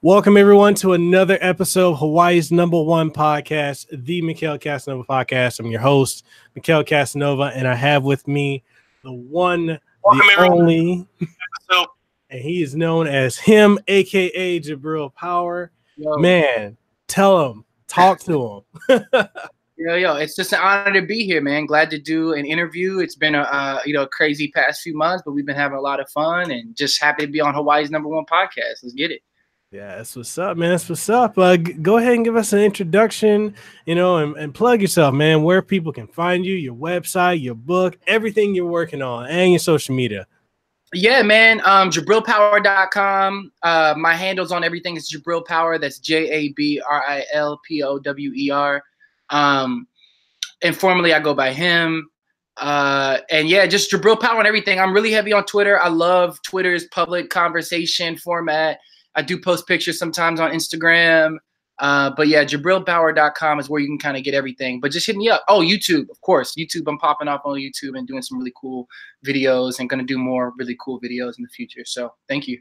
Welcome, everyone, to another episode of Hawaii's #1 podcast, the Mekel Kasanova podcast. I'm your host, Mekel Kasanova, and I have with me the one, the only, and he is known as him, a.k.a. Jabril Power. Yo. Man, tell him, talk to him. Yo, it's just an honor to be here, man. Glad to do an interview. It's been a crazy past few months, but we've been having a lot of fun and just happy to be on Hawaii's #1 podcast. Let's get it. Yeah, that's what's up, man. That's what's up. Go ahead and give us an introduction, and plug yourself, man, where people can find you, your website, your book, everything you're working on, and your social media. Yeah, man. JabrilPower.com. My handles on everything is Jabril Power. That's JABRILPOWER. Informally, I go by him. And yeah, just Jabril Power and everything. I'm really heavy on Twitter. I love Twitter's public conversation format. I do post pictures sometimes on Instagram. But yeah, JabrilPower.com is where you can kind of get everything. But just hit me up. Oh, YouTube, of course. YouTube, I'm popping off on YouTube and doing some really cool videos and going to do more really cool videos in the future. So thank you.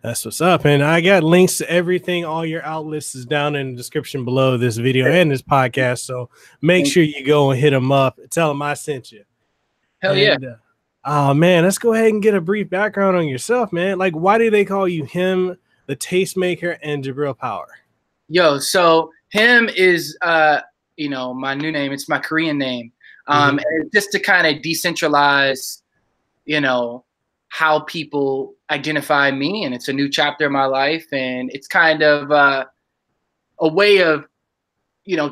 That's what's up. And I got links to everything. All your outlets is down in the description below this video and this podcast. So make sure you go and hit them up. Tell them I sent you. Hell yeah. Oh, man, let's go ahead and get a brief background on yourself, man. Like, why do they call you him, the tastemaker, and Jabril Power? Yo, so him is, my new name. It's my Korean name. And just to kind of decentralize, how people identify me. And it's a new chapter in my life. And it's kind of a way of,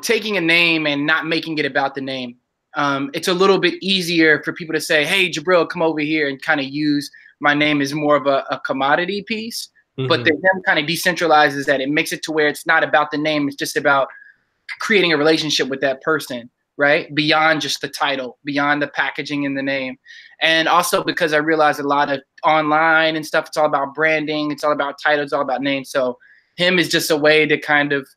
taking a name and not making it about the name. It's a little bit easier for people to say, hey, Jabril, come over here, and kind of use my name as more of a commodity piece. But the him kind of decentralizes that. It makes it to where it's not about the name. It's just about creating a relationship with that person, right? Beyond just the title, beyond the packaging in the name. And also because I realize a lot of online and stuff, it's all about branding. It's all about titles, it's all about names. So him is just a way to kind of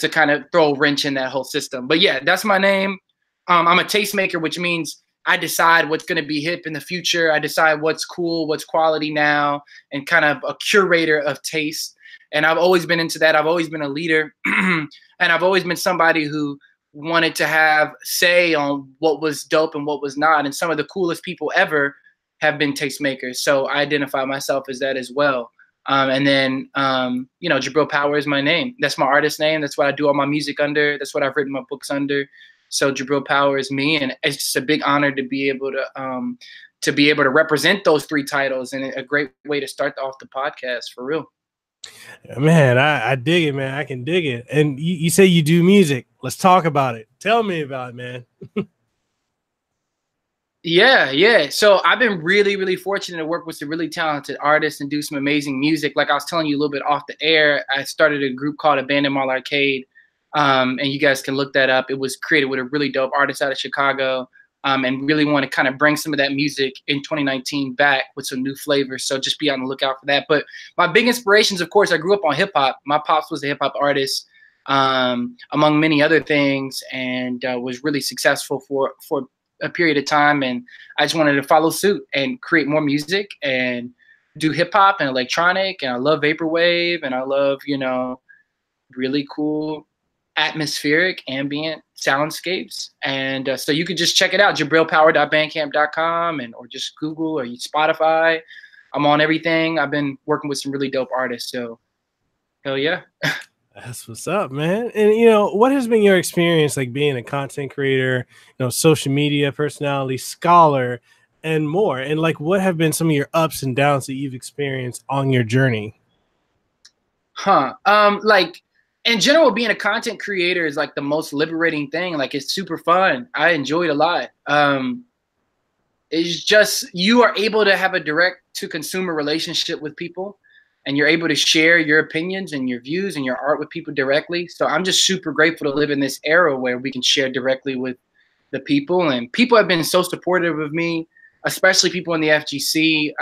throw a wrench in that whole system. But yeah, that's my name. I'm a tastemaker, which means I decide what's going to be hip in the future. I decide what's cool, what's quality now, and kind of a curator of taste. And I've always been into that. I've always been a leader. And I've always been somebody who wanted to have say on what was dope and what was not. And some of the coolest people ever have been tastemakers. So I identify myself as that as well. And then, Jabril Power is my name. That's my artist name. That's what I do all my music under. That's what I've written my books under. So Jabril Power is me, and it's just a big honor to be able to represent those three titles, and a great way to start off the podcast, for real. Man, I dig it, man. I can dig it. And you say you do music. Let's talk about it. Tell me about it, man. Yeah. So I've been really, really fortunate to work with some really talented artists and do some amazing music. Like I was telling you a little bit off the air, I started a group called Abandoned Mall Arcade. And you guys can look that up. It was created with a really dope artist out of Chicago, and really want to kind of bring some of that music in 2019 back with some new flavors. So just be on the lookout for that. But my big inspirations, of course, I grew up on hip hop. My pops was a hip hop artist, among many other things, and was really successful for a period of time. And I just wanted to follow suit and create more music and do hip hop and electronic. And I love vaporwave, and I love, really cool atmospheric ambient soundscapes. And so you could just check it out, JabrilPower.bandcamp.com, or just Google or Spotify. I'm on everything. I've been working with some really dope artists, so hell yeah. That's what's up, man. And what has been your experience like being a content creator, social media personality, scholar, and more? And like, what have been some of your ups and downs that you've experienced on your journey? In general, being a content creator is like the most liberating thing. Like, it's super fun. I enjoy it a lot. It's just, you are able to have a direct to consumer relationship with people, and you're able to share your opinions and your views and your art with people directly. So I'm just super grateful to live in this era where we can share directly with the people. And people have been so supportive of me, especially people in the FGC,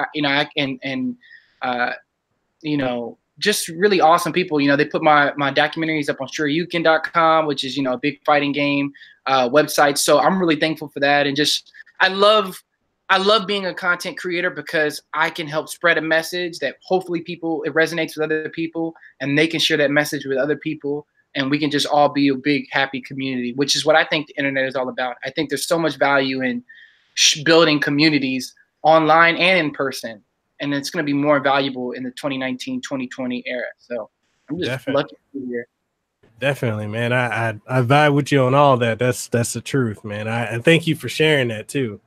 just really awesome people. They put my documentaries up on Shoryuken.com, which is, a big fighting game website. So I'm really thankful for that. And just, I love I love being a content creator because I can help spread a message that hopefully it resonates with other people, and they can share that message with other people, and we can just all be a big happy community, which is what I think the internet is all about. I think there's so much value in building communities online and in person, and it's going to be more valuable in the 2019, 2020 era. So I'm just lucky to be here. Definitely, man. I vibe with you on all that. That's the truth, man. And thank you for sharing that too.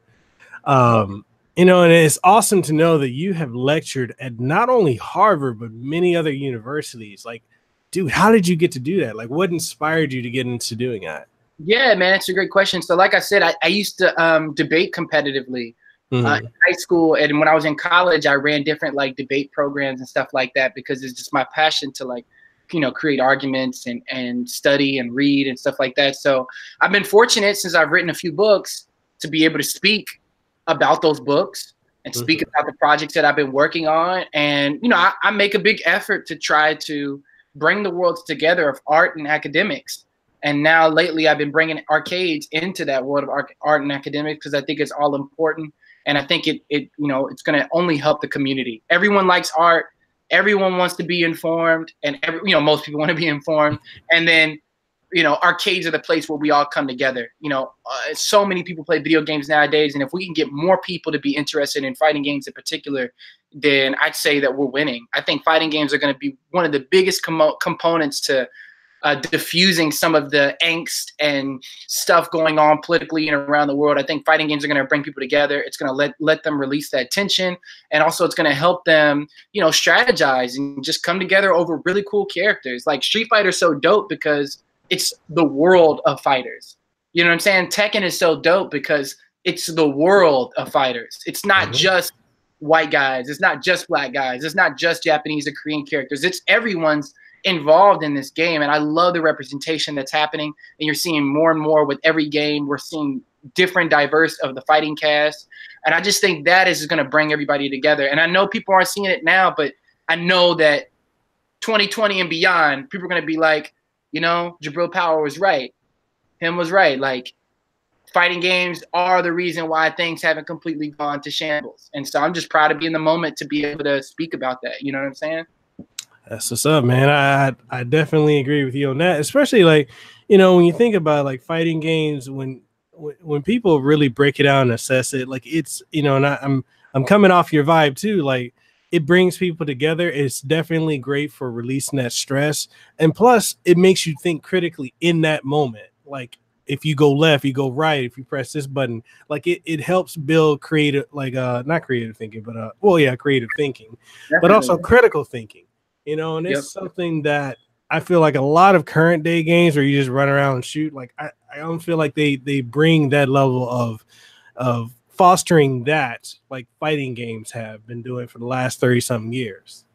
You know, and it's awesome to know that you have lectured at not only Harvard but many other universities. Like, dude, how did you get to do that? Like, what inspired you to get into doing that? Yeah, man, it's a great question. So, like I said, I used to debate competitively in high school, and when I was in college, I ran different like debate programs and stuff like that because it's just my passion to like, you know, create arguments and study and read and stuff like that. So I've been fortunate since I've written a few books to be able to speak about those books and speak about the projects that I've been working on. And, you know, I make a big effort to try to bring the worlds together of art and academics. And now lately I've been bringing arcades into that world of art and academics because I think it's all important. And I think it you know, it's going to only help the community. Everyone likes art. Everyone wants to be informed, and you know, most people want to be informed. And then, you know, arcades are the place where we all come together. You know, so many people play video games nowadays, and if we can get more people to be interested in fighting games in particular, then I'd say that we're winning. I think fighting games are going to be one of the biggest components to diffusing some of the angst and stuff going on politically and around the world. I think fighting games are going to bring people together. It's going to let them release that tension. And also it's going to help them, you know, strategize and just come together over really cool characters. Like Street Fighter is so dope because it's the world of fighters. You know what I'm saying? Tekken is so dope because it's the world of fighters. It's not just white guys. It's not just black guys. It's not just Japanese or Korean characters. It's everyone's involved in this game, and I love the representation that's happening, and you're seeing more and more with every game. We're seeing different diverse of the fighting cast, and I just think that is going to bring everybody together. And I know people aren't seeing it now, but I know that 2020 and beyond, people are going to be like, you know, Jabril Power was right. Him was right. Like, fighting games are the reason why things haven't completely gone to shambles. And so I'm just proud to be in the moment to be able to speak about that. You know what I'm saying? That's what's up, man. I definitely agree with you on that, especially like, you know, when you think about like fighting games, when people really break it down and assess it, like it's, you know, and I'm coming off your vibe too. Like it brings people together. It's definitely great for releasing that stress. And plus it makes you think critically in that moment. Like if you go left, you go right, if you press this button, like it helps build creative, like not creative thinking, but well, yeah, creative thinking, but also critical thinking. You know, and it's something that I feel like a lot of current day games where you just run around and shoot. Like I don't feel like they bring that level of fostering that like fighting games have been doing for the last 30-something years.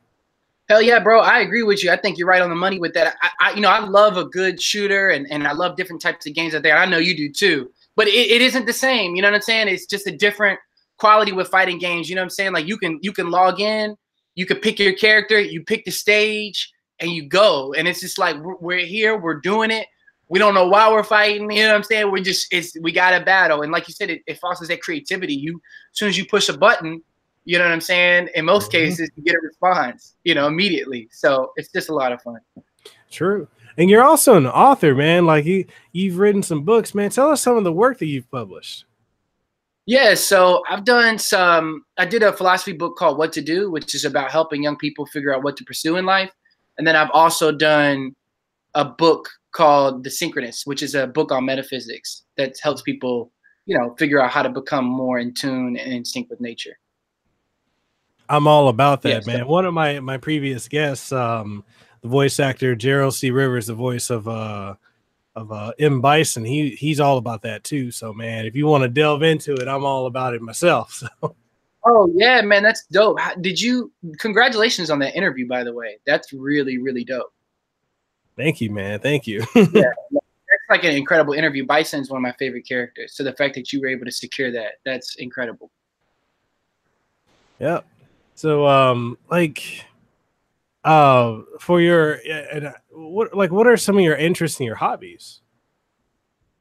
Hell yeah, bro. I agree with you. I think you're right on the money with that. You know, I love a good shooter and I love different types of games out there. I know you do too, but it isn't the same. You know what I'm saying? It's just a different quality with fighting games. You know what I'm saying? Like you can log in. You could pick your character, you pick the stage, and you go. And it's just like, we're here, we're doing it. We don't know why we're fighting. You know what I'm saying? We got a battle. And like you said, it fosters that creativity. As soon as you push a button, you know what I'm saying? In most cases, you get a response, you know, immediately. So it's just a lot of fun. True. And you're also an author, man. Like you've written some books, man. Tell us some of the work that you've published. Yeah, so I've done I did a philosophy book called What to Do, which is about helping young people figure out what to pursue in life. And then I've also done a book called The Synchronous, which is a book on metaphysics that helps people, you know, figure out how to become more in tune and in sync with nature. I'm all about that, man. So, one of my previous guests, the voice actor Gerald C. Rivers, the voice of M. Bison, he's all about that too. So man, if you want to delve into it, I'm all about it myself. So. Oh yeah, man, that's dope. Congratulations on that interview, by the way. That's really, really dope. Thank you, man. Thank you. Yeah, that's like an incredible interview. Bison's one of my favorite characters. So the fact that you were able to secure that's incredible. Yep. So like for your what are some of your interests and your hobbies?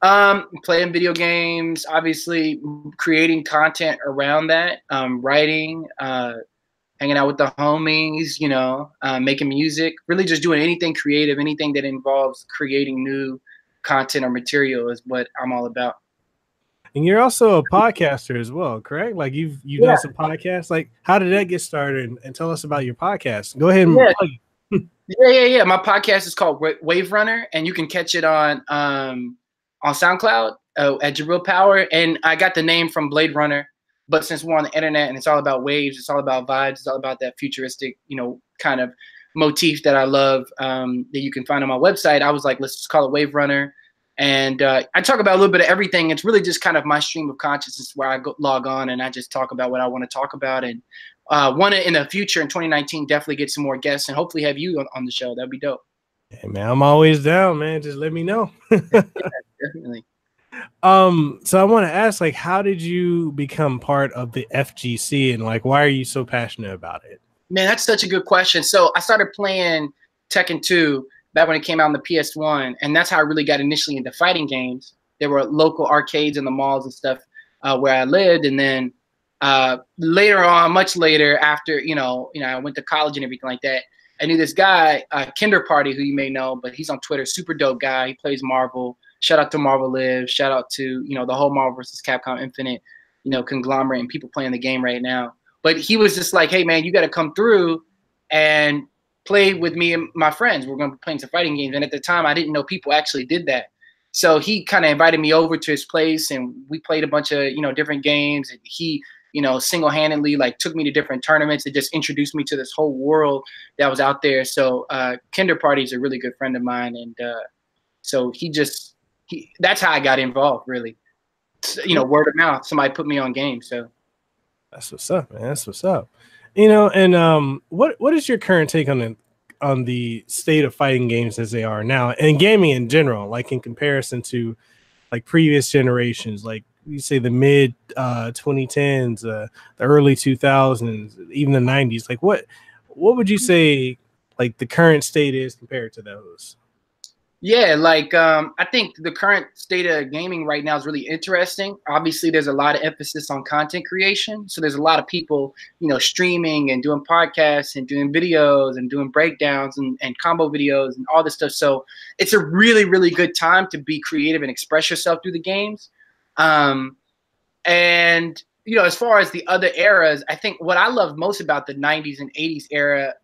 Playing video games, obviously creating content around that, writing, hanging out with the homies, you know, making music, really just doing anything creative, anything that involves creating new content or material is what I'm all about. And you're also a podcaster as well, correct? Like you've done some podcasts. Like, how did that get started? And tell us about your podcast. Go ahead and plug it. Yeah. My podcast is called Wave Runner, and you can catch it on SoundCloud at Jabril Power. And I got the name from Blade Runner, but since we're on the internet and it's all about waves, it's all about vibes, it's all about that futuristic, you know, kind of motif that I love, that you can find on my website. I was like, let's just call it Wave Runner. And I talk about a little bit of everything. It's really just kind of my stream of consciousness where I log on and I just talk about what I want to talk about. And want to, in the future, in 2019, definitely get some more guests and hopefully have you on the show. That'd be dope. Hey, man, I'm always down, man. Just let me know. Yeah, definitely. So I want to ask, like, how did you become part of the FGC, and like, why are you so passionate about it? Man, that's such a good question. So I started playing Tekken 2 back when it came out on the PS1, and that's how I really got initially into fighting games. There were local arcades in the malls and stuff where I lived, and then later on, much later, after you know, I went to college and everything like that, I knew this guy, Kinder Party, who you may know, but he's on Twitter, super dope guy. He plays Marvel. Shout out to Marvel Live. Shout out to, you know, the whole Marvel vs. Capcom Infinite, you know, conglomerate and people playing the game right now. But he was just like, hey, man, you got to come through and play with me and my friends. We're going to be playing some fighting games. And at the time, I didn't know people actually did that. So he kind of invited me over to his place, and we played a bunch of, you know, different games. And he, you know, single-handedly, like, took me to different tournaments and just introduced me to this whole world that was out there. So Kinder Party is a really good friend of mine. And so that's how I got involved, really. You know, word of mouth. Somebody put me on games. So that's what's up, man. That's what's up. You know, and what is your current take on the state of fighting games as they are now, and gaming in general, like in comparison to like previous generations, like you say the mid 2010s, the early 2000s, even the 90s? Like what would you say like the current state is compared to those? Yeah, like I think the current state of gaming right now is really interesting. Obviously, there's a lot of emphasis on content creation. So there's a lot of people, you know, streaming and doing podcasts and doing videos and doing breakdowns and combo videos and all this stuff. So it's a really, really good time to be creative and express yourself through the games. And, you know, as far as the other eras, I think what I loved most about the 90s and 80s era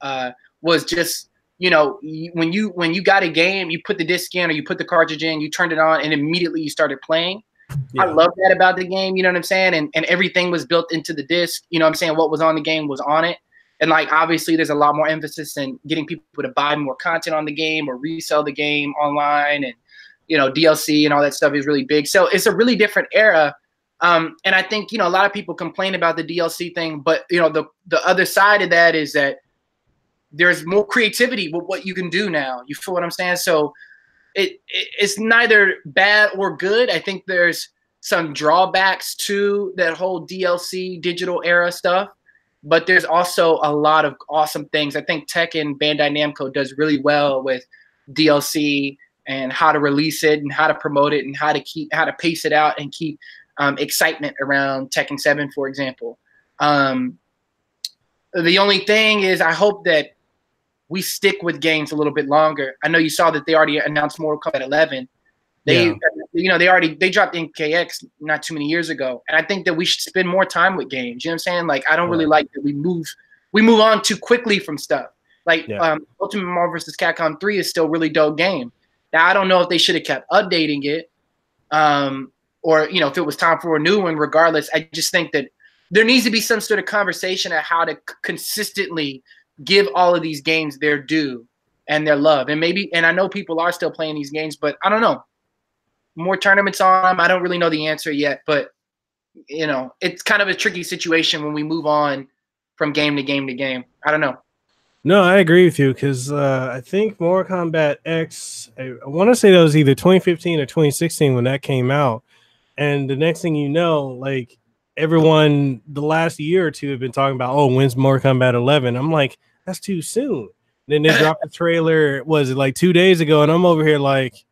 was just, you know, when you got a game, you put the disc in or you put the cartridge in, you turned it on, and immediately you started playing. Yeah. I love that about the game, you know what I'm saying? And everything was built into the disc, you know what I'm saying? What was on the game was on it. And like, obviously there's a lot more emphasis in getting people to buy more content on the game or resell the game online, and, you know, DLC and all that stuff is really big. So it's a really different era. And I think, you know, a lot of people complain about the DLC thing, but, you know, the other side of that is that there's more creativity with what you can do now. You feel what I'm saying? So it's neither bad or good. I think there's some drawbacks to that whole DLC digital era stuff, but there's also a lot of awesome things. I think Tekken Bandai Namco does really well with DLC and how to release it and how to promote it and how to pace it out and keep excitement around Tekken 7, for example. The only thing is, I hope that we stick with games a little bit longer. I know you saw that they already announced Mortal Kombat 11. You know, they dropped NKX not too many years ago, and I think that we should spend more time with games. You know what I'm saying? Like, I don't really like that we move on too quickly from stuff. Like Ultimate Marvel vs. Capcom 3 is still a really dope game. Now, I don't know if they should have kept updating it, or, you know, if it was time for a new one. Regardless, I just think that there needs to be some sort of conversation on how to consistently give all of these games their due and their love. And I know people are still playing these games, but I don't know. More tournaments on them. I don't really know the answer yet, but, you know, it's kind of a tricky situation when we move on from game to game to game. I don't know. No, I agree with you, because I think Mortal Kombat X, I want to say that was either 2015 or 2016 when that came out. And the next thing you know, like, everyone the last year or two have been talking about, oh, when's Mortal Kombat 11? I'm like, that's too soon. Then they dropped the trailer, was it like 2 days ago? And I'm over here like,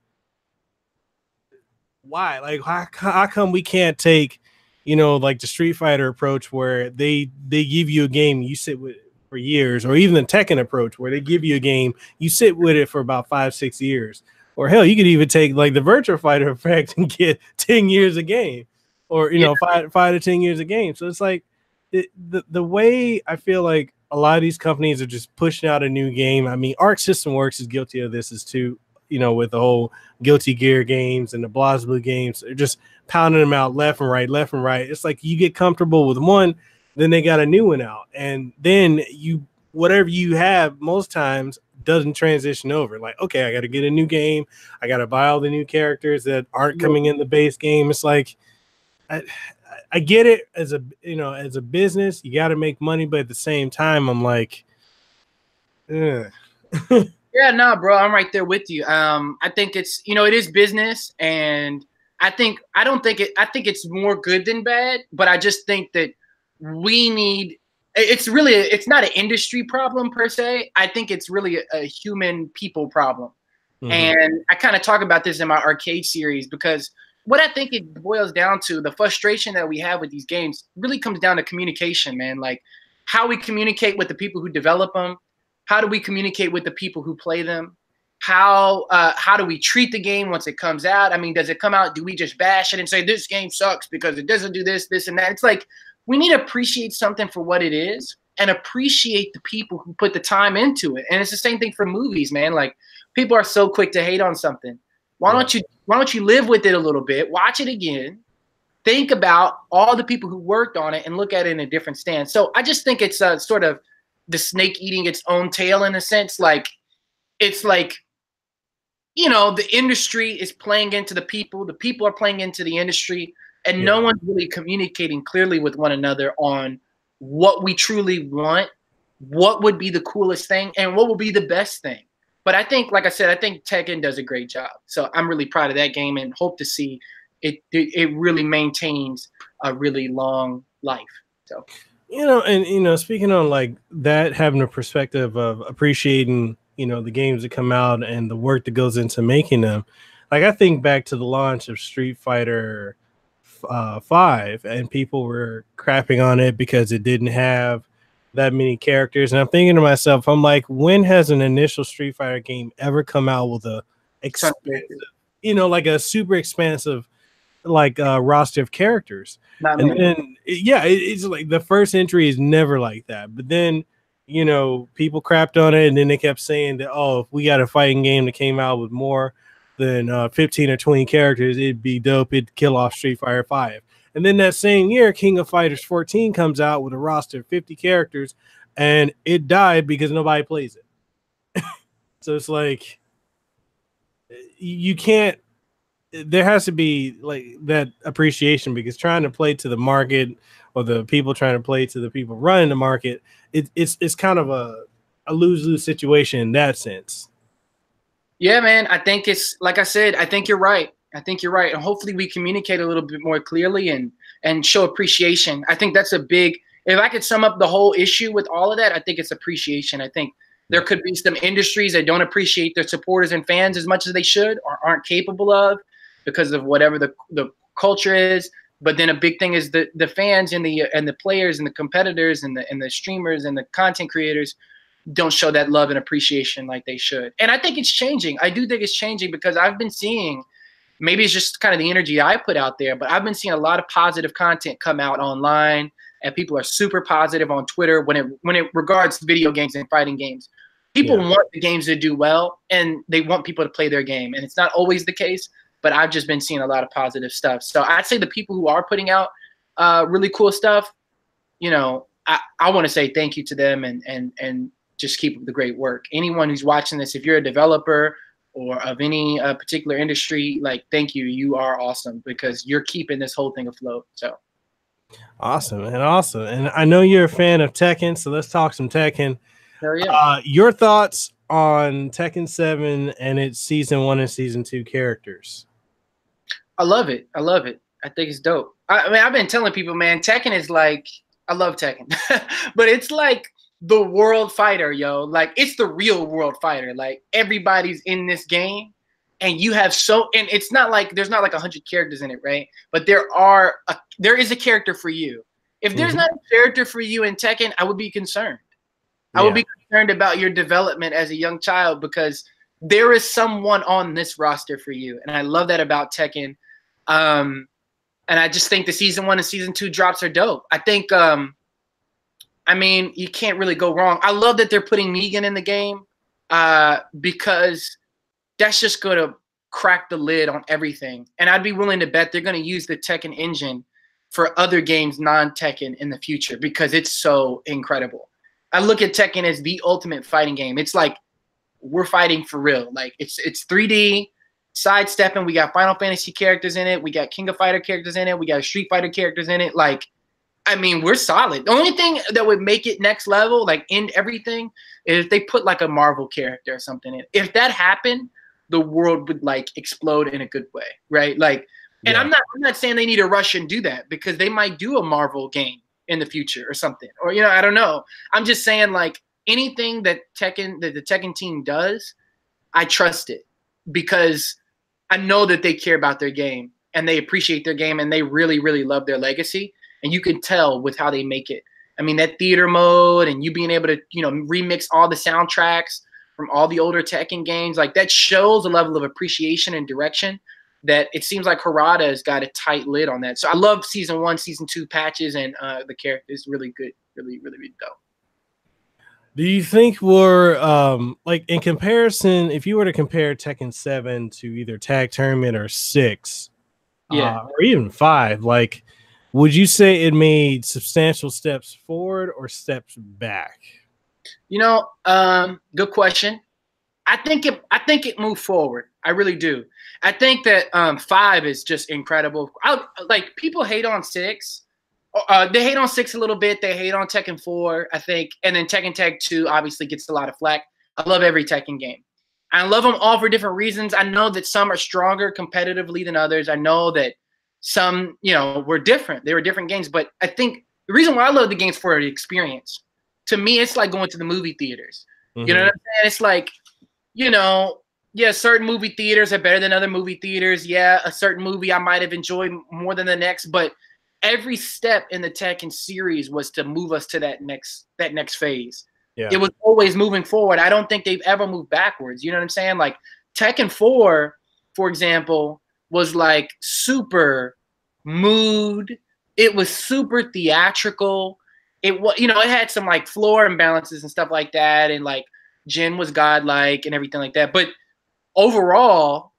why? Like, how come we can't take, you know, like the Street Fighter approach where they give you a game, you sit with it for years, or even the Tekken approach where they give you a game, you sit with it for about 5-6 years, or hell, you could even take like the Virtua Fighter effect and get 10 years a game, or you know, 5 to 10 years a game. So it's like the way I feel like a lot of these companies are just pushing out a new game. I mean, Arc System Works is guilty of this as too, you know, with the whole Guilty Gear games and the BlazBlue games. They're just pounding them out left and right, left and right. It's like you get comfortable with one, then they got a new one out, and then you whatever you have most times doesn't transition over. Like, okay, I got to get a new game. I got to buy all the new characters that aren't coming in the base game. It's like I get it as a, you know, as a business, you got to make money, but at the same time, I'm like, yeah, no, bro, I'm right there with you. I think it's, you know, it is business, and I think it's more good than bad, but I just think that it's not an industry problem per se. I think it's really a human people problem. Mm-hmm. And I kind of talk about this in my arcade series, because what I think it boils down to, the frustration that we have with these games really comes down to communication, man. Like how we communicate with the people who develop them. How do we communicate with the people who play them? How do we treat the game once it comes out? I mean, does it come out? Do we just bash it and say this game sucks because it doesn't do this, this, and that? It's like we need to appreciate something for what it is and appreciate the people who put the time into it. And it's the same thing for movies, man. Like people are so quick to hate on something. Why don't you live with it a little bit, watch it again, think about all the people who worked on it, and look at it in a different stance. So I just think it's sort of the snake eating its own tail in a sense. Like it's like, you know, the industry is playing into the people are playing into the industry, and no one's really communicating clearly with one another on what we truly want, what would be the coolest thing, and what will be the best thing. But I think, like I said, I think Tekken does a great job. So I'm really proud of that game and hope to see it really maintains a really long life. So, you know, and, you know, speaking on like that, having a perspective of appreciating, you know, the games that come out and the work that goes into making them. Like I think back to the launch of Street Fighter 5, and people were crapping on it because it didn't have that many characters, and I'm thinking to myself, I'm like, when has an initial Street Fighter game ever come out with a expansive, you know, like a super expansive like roster of characters? Then it's like the first entry is never like that, but then, you know, people crapped on it, and then they kept saying that, oh, if we got a fighting game that came out with more than 15 or 20 characters, it'd be dope, it'd kill off Street Fighter 5. And then that same year, King of Fighters 14 comes out with a roster of 50 characters, and it died because nobody plays it. So it's like, you can't, there has to be like that appreciation, because trying to play to the market, or the people trying to play to the people running the market, it's kind of a lose-lose situation in that sense. Yeah, man, I think it's, like I said, I think you're right. And hopefully we communicate a little bit more clearly and show appreciation. I think that's a big, if I could sum up the whole issue with all of that, I think it's appreciation. I think there could be some industries that don't appreciate their supporters and fans as much as they should, or aren't capable of, because of whatever the culture is. But then a big thing is the fans and the players and the competitors and the streamers and the content creators don't show that love and appreciation like they should. And I think it's changing. I do think it's changing, because I've been seeing, maybe it's just kind of the energy I put out there, but I've been seeing a lot of positive content come out online, and people are super positive on Twitter when it regards video games and fighting games. People want the games to do well, and they want people to play their game. And it's not always the case, but I've just been seeing a lot of positive stuff. So I'd say the people who are putting out really cool stuff, you know, I want to say thank you to them, and just keep up the great work. Anyone who's watching this, if you're a developer or of any particular industry, like, thank you. You are awesome, because you're keeping this whole thing afloat. So awesome, man. Awesome. And I know you're a fan of Tekken, so let's talk some Tekken. Your thoughts on Tekken 7 and its season 1 and season 2 characters? I love it. I think it's dope. I mean, I've been telling people, man, Tekken is like, I love Tekken, but it's like the world fighter, yo. Like, it's the real world fighter. Like, everybody's in this game, and you have and it's not like there's not like 100 characters in it, right? But there is a character for you. If there's not a character for you in Tekken, I would be concerned. I would be concerned about your development as a young child, because there is someone on this roster for you. And I love that about Tekken. And I just think the season 1 and season 2 drops are dope. I think, I mean, you can't really go wrong. I love that they're putting Negan in the game, because that's just going to crack the lid on everything. And I'd be willing to bet they're going to use the Tekken engine for other games non-Tekken in the future, because it's so incredible. I look at Tekken as the ultimate fighting game. It's like we're fighting for real. Like it's 3D, sidestepping. We got Final Fantasy characters in it. We got King of Fighter characters in it. We got Street Fighter characters in it. Like, I mean, we're solid. The only thing that would make it next level, like end everything, is if they put like a Marvel character or something in. If that happened, the world would like explode in a good way, right? Like, and I'm not saying they need to rush and do that, because they might do a Marvel game in the future or something, or I don't know. I'm just saying, like, anything that the Tekken team does, I trust it, because I know that they care about their game and they appreciate their game and they really, really love their legacy. And you can tell with how they make it. I mean, that theater mode and you being able to, remix all the soundtracks from all the older Tekken games, like that shows a level of appreciation and direction that it seems like Harada has got a tight lid on that. So I love season 1, season 2 patches, and the character is really good, really, really, really dope. Do you think we're like, in comparison, if you were to compare Tekken 7 to either Tag Tournament or 6, or even 5, like, would you say it made substantial steps forward or steps back? Good question. I think it moved forward. I really do. I think that 5 is just incredible. Like, people hate on 6. They hate on 6 a little bit. They hate on Tekken 4, I think. And then Tekken Tag 2 obviously gets a lot of flack. I love every Tekken game. I love them all for different reasons. I know that some are stronger competitively than others. I know that some, were different. They were different games. But I think the reason why I love the games for the experience, to me, it's like going to the movie theaters. You know what I'm saying? It's like, certain movie theaters are better than other movie theaters. Yeah, a certain movie I might have enjoyed more than the next, but every step in the Tekken series was to move us to that next phase. Yeah. It was always moving forward. I don't think they've ever moved backwards. You know what I'm saying? Like Tekken 4, for example, was like super mood. It was super theatrical. It was, it had some like floor imbalances and stuff like that, and like Jin was godlike and everything like that. But overall,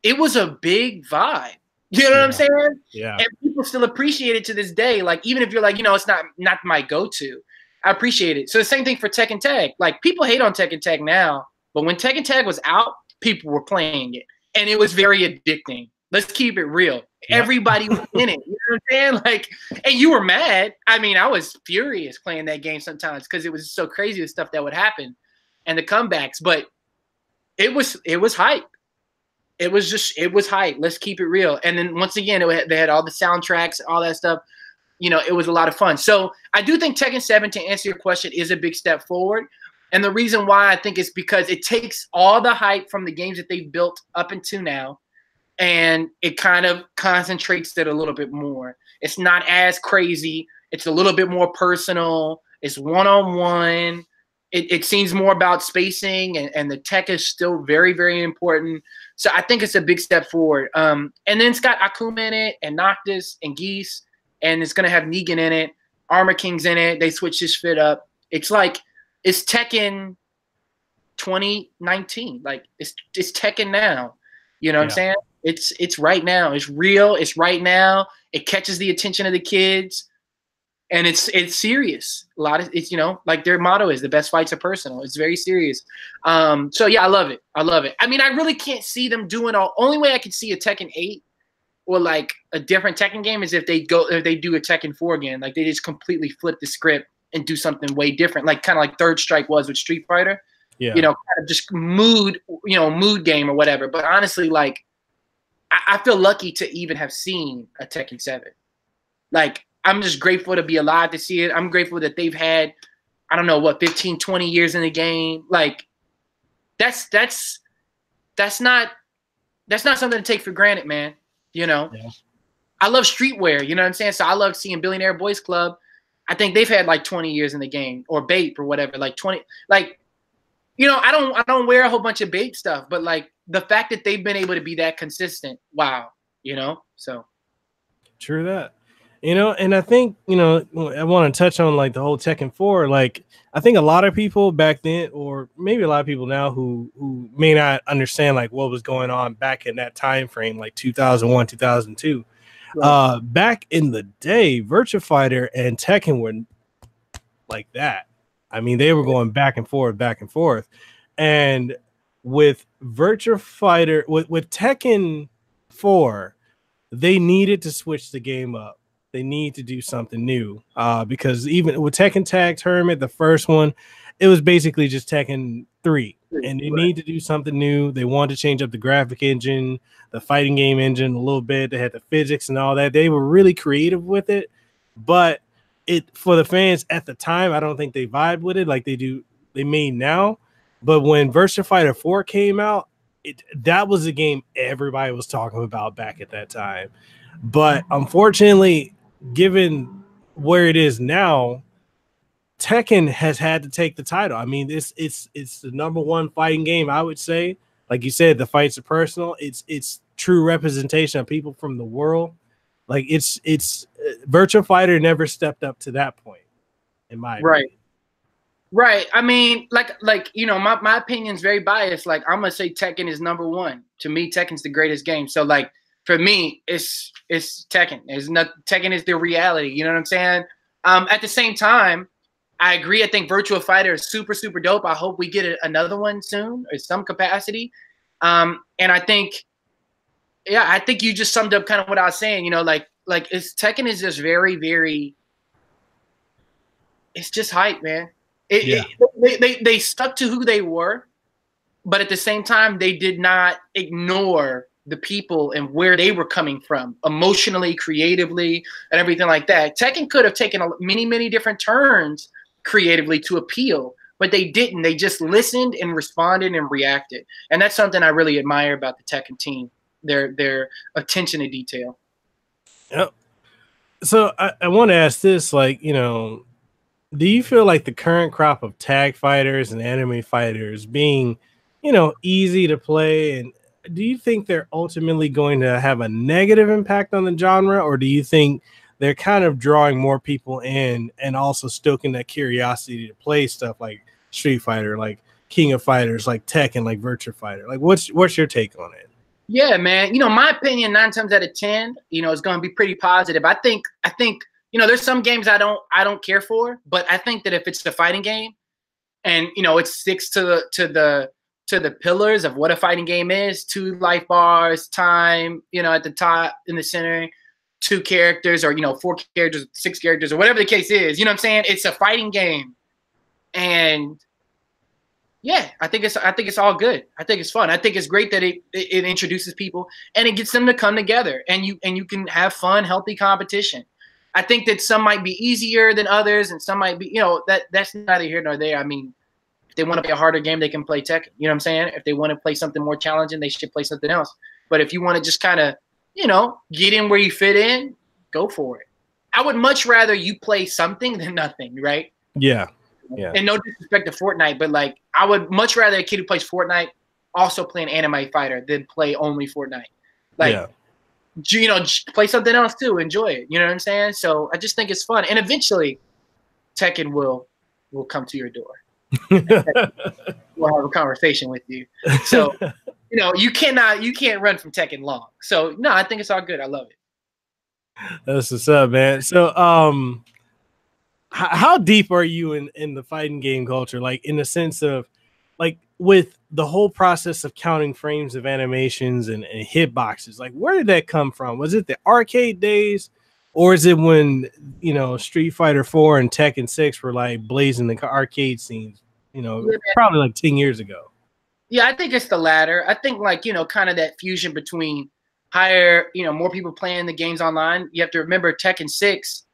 it was a big vibe. You know what I'm saying? Yeah. And people still appreciate it to this day. Like, even if you're like, it's not my go-to, I appreciate it. So the same thing for Tekken Tag. Like, people hate on Tekken Tag now, but when Tekken Tag was out, people were playing it, and it was very addicting. Let's keep it real. Yeah. Everybody was in it. You know what I'm saying? Like, and you were mad. I mean, I was furious playing that game sometimes because it was so crazy the stuff that would happen and the comebacks. But it was hype. It was hype. Let's keep it real. And then once again, they had all the soundtracks, all that stuff. It was a lot of fun. So I do think Tekken 7, to answer your question, is a big step forward. And the reason why I think is because it takes all the hype from the games that they've built up until now, and it kind of concentrates it a little bit more. It's not as crazy. It's a little bit more personal. It's one-on-one. It seems more about spacing, and the tech is still very, very important. So I think it's a big step forward. And then it's got Akuma in it, and Noctis, and Geese, and it's going to have Negan in it. Armor King's in it. They switched his fit up. It's like, it's Tekken 2019. Like, it's Tekken now. You know what I'm saying? It's right now. It's real. It's right now. It catches the attention of the kids. And it's serious. A lot of it's, like their motto is the best fights are personal. It's very serious. So yeah, I love it. I love it. I mean, I really can't see them doing only way I could see a Tekken 8 or like a different Tekken game is if they do a Tekken 4 again. Like, they just completely flip the script and do something way different. Like, kind of like Third Strike was with Street Fighter. Yeah. Kind of just mood game or whatever. But honestly, like, I feel lucky to even have seen a Tekken 7. Like, I'm just grateful to be alive to see it. I'm grateful that they've had, I don't know, 15, 20 years in the game. Like, that's that's not something to take for granted, man. You know, Yeah. I love streetwear. You know what I'm saying? So I love seeing Billionaire Boys Club. I think they've had like 20 years in the game, or Bape or whatever, like 20. Like, you know, I don't wear a whole bunch of Bape stuff, but like the fact that they've been able to be that consistent, wow. You know, so True that. You know, and I think, you know, I want to touch on like the whole Tekken 4. Like, I think a lot of people back then, or maybe a lot of people now who may not understand like what was going on back in that time frame, like 2001, 2002. right. Back in the day, Virtua Fighter and Tekken were like that. I mean, they were going back and forth, back and forth. And with Virtua Fighter, with Tekken 4, they needed to switch the game up. They need to do something new because even with Tekken Tag Tournament, the first one, it was basically just Tekken 3, and they need to do something new. They wanted to change up the graphic engine, the fighting game engine a little bit. They had the physics and all that. They were really creative with it, but for the fans at the time, I don't think they vibed with it like they made now. But when Virtua Fighter 4 came out, that was a game everybody was talking about back at that time. But unfortunately, given where it is now, Tekken has had to take the title. I mean, it's the #1 fighting game, I would say. Like you said, the fights are personal. It's true representation of people from the world. Like it's Virtua Fighter never stepped up to that point, in my opinion. Right. I mean, like you know, my opinion's very biased. Like I'm gonna say Tekken is #1. To me, Tekken's the greatest game. So like for me, it's Tekken. Tekken is the reality. You know what I'm saying? At the same time, I agree. I think Virtua Fighter is super, super dope. I hope we get another one soon or some capacity. And I think, yeah, I think you just summed up kind of what I was saying. You know, like Tekken is just very, very. It's just hype, man. They stuck to who they were, but at the same time, they did not ignore the people and where they were coming from emotionally, creatively, and everything like that. Tekken could have taken many, many different turns creatively to appeal, but they didn't. They just listened and responded and reacted. And that's something I really admire about the Tekken team, their attention to detail. Yep. So I want to ask this, like, you know, do you feel like the current crop of tag fighters and anime fighters being, you know, easy to play, and do you think they're ultimately going to have a negative impact on the genre, or do you think they're kind of drawing more people in and also stoking that curiosity to play stuff like Street Fighter, like King of Fighters, like Tekken, like Virtua Fighter? Like, what's your take on it? Yeah, man. You know, my opinion, 9 times out of 10, you know, is going to be pretty positive. I think, you know, there's some games I don't care for, but I think that if it's the fighting game, and you know, it sticks to the pillars of what a fighting game is: 2 life bars, time, you know, at the top, in the center, 2 characters, or you know, 4 characters, 6 characters, or whatever the case is. You know what I'm saying? It's a fighting game, and yeah, I think it's all good. I think it's fun. I think it's great that it introduces people and it gets them to come together, and you can have fun, healthy competition. I think that some might be easier than others, and some might be, you know, that's neither here nor there. I mean, if they want to play a harder game, they can play Tekken. You know what I'm saying? If they want to play something more challenging, they should play something else. But if you want to just kind of, you know, get in where you fit in, go for it. I would much rather you play something than nothing, right? Yeah. Yeah. And no disrespect to Fortnite, but like I would much rather a kid who plays Fortnite also play an anime fighter than play only Fortnite. Like, yeah. You know, play something else too. Enjoy it. You know what I'm saying? So I just think it's fun, and eventually, Tekken will come to your door. We'll have a conversation with you. So, you know, you can't run from Tekken long. So no, I think it's all good. I love it. That's what's up, man. So, how deep are you in the fighting game culture? Like, in the sense of, like, with the whole process of counting frames of animations and hitboxes, like, where did that come from? Was it the arcade days, or is it when, you know, Street Fighter 4 and Tekken 6 were like blazing the arcade scenes, you know, probably like 10 years ago? Yeah, I think it's the latter. I think, like, you know, kind of that fusion between higher, you know, more people playing the games online. You have to remember Tekken 6.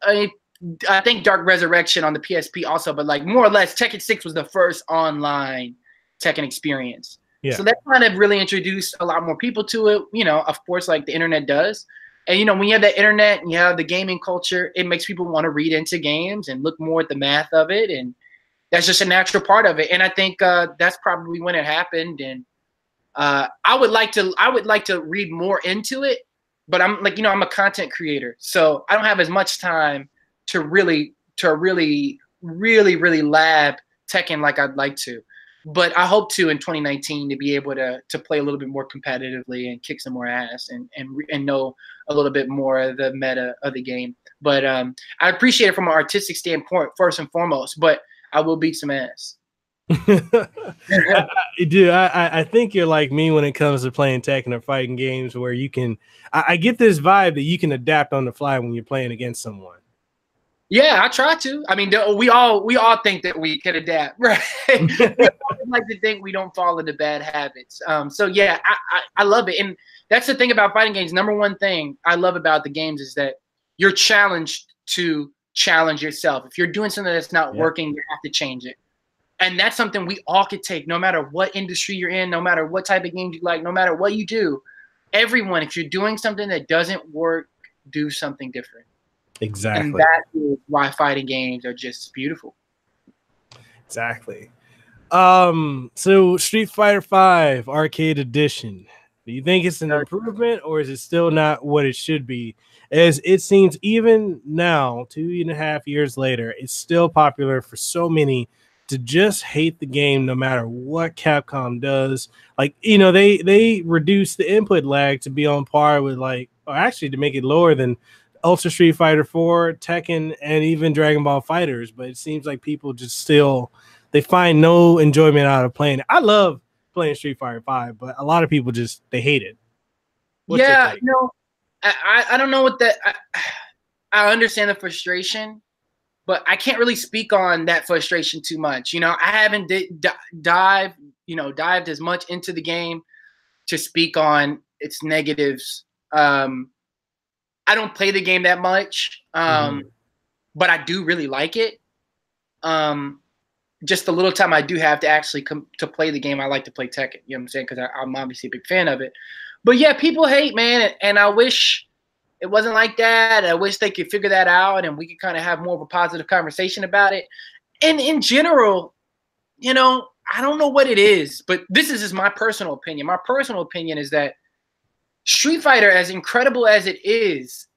I think Dark Resurrection on the PSP also, but like more or less, Tekken 6 was the first online Tekken experience. Yeah. So that kind of really introduced a lot more people to it, you know, of course, like the internet does. And, you know, when you have the internet and you have the gaming culture, it makes people want to read into games and look more at the math of it. And that's just a natural part of it. And I think that's probably when it happened. And I would like to read more into it, but I'm like, you know, I'm a content creator, so I don't have as much time to really lab Tekken like I'd like to. But I hope to in 2019 to be able to play a little bit more competitively and kick some more ass and know a little bit more of the meta of the game. But I appreciate it from an artistic standpoint first and foremost. But I will beat some ass. I think you're like me when it comes to playing Tekken or fighting games where you can. I get this vibe that you can adapt on the fly when you're playing against someone. Yeah, I try to. I mean, we all think that we can adapt, right? We always like to think we don't fall into bad habits. So yeah, I love it, and that's the thing about fighting games. Number one thing I love about the games is that you're challenged to challenge yourself. If you're doing something that's not working, you have to change it, and that's something we all could take, no matter what industry you're in, no matter what type of games you like, no matter what you do. Everyone, if you're doing something that doesn't work, do something different. Exactly. And that is why fighting games are just beautiful. Exactly. So Street Fighter V Arcade Edition. Do you think it's an improvement, or is it still not what it should be? As it seems, even now, 2.5 years later, it's still popular for so many to just hate the game no matter what Capcom does. Like, you know, they reduce the input lag to be on par with, like, or actually to make it lower than Ultra Street Fighter 4, Tekken, and even Dragon Ball FighterZ, but it seems like people just still, they find no enjoyment out of playing it. I love playing Street Fighter 5, but a lot of people just, they hate it. What's yeah, you know, I don't know what that, I understand the frustration, but I can't really speak on that frustration too much. You know, I haven't dived as much into the game to speak on its negatives. I don't play the game that much, but I do really like it. Just the little time I do have to actually come to play the game, I like to play Tekken. You know what I'm saying? Because I'm obviously a big fan of it. But yeah, people hate, man, and I wish it wasn't like that. I wish they could figure that out, and we could kind of have more of a positive conversation about it. And in general, you know, I don't know what it is, but this is just my personal opinion. My personal opinion is that Street Fighter, as incredible as it is,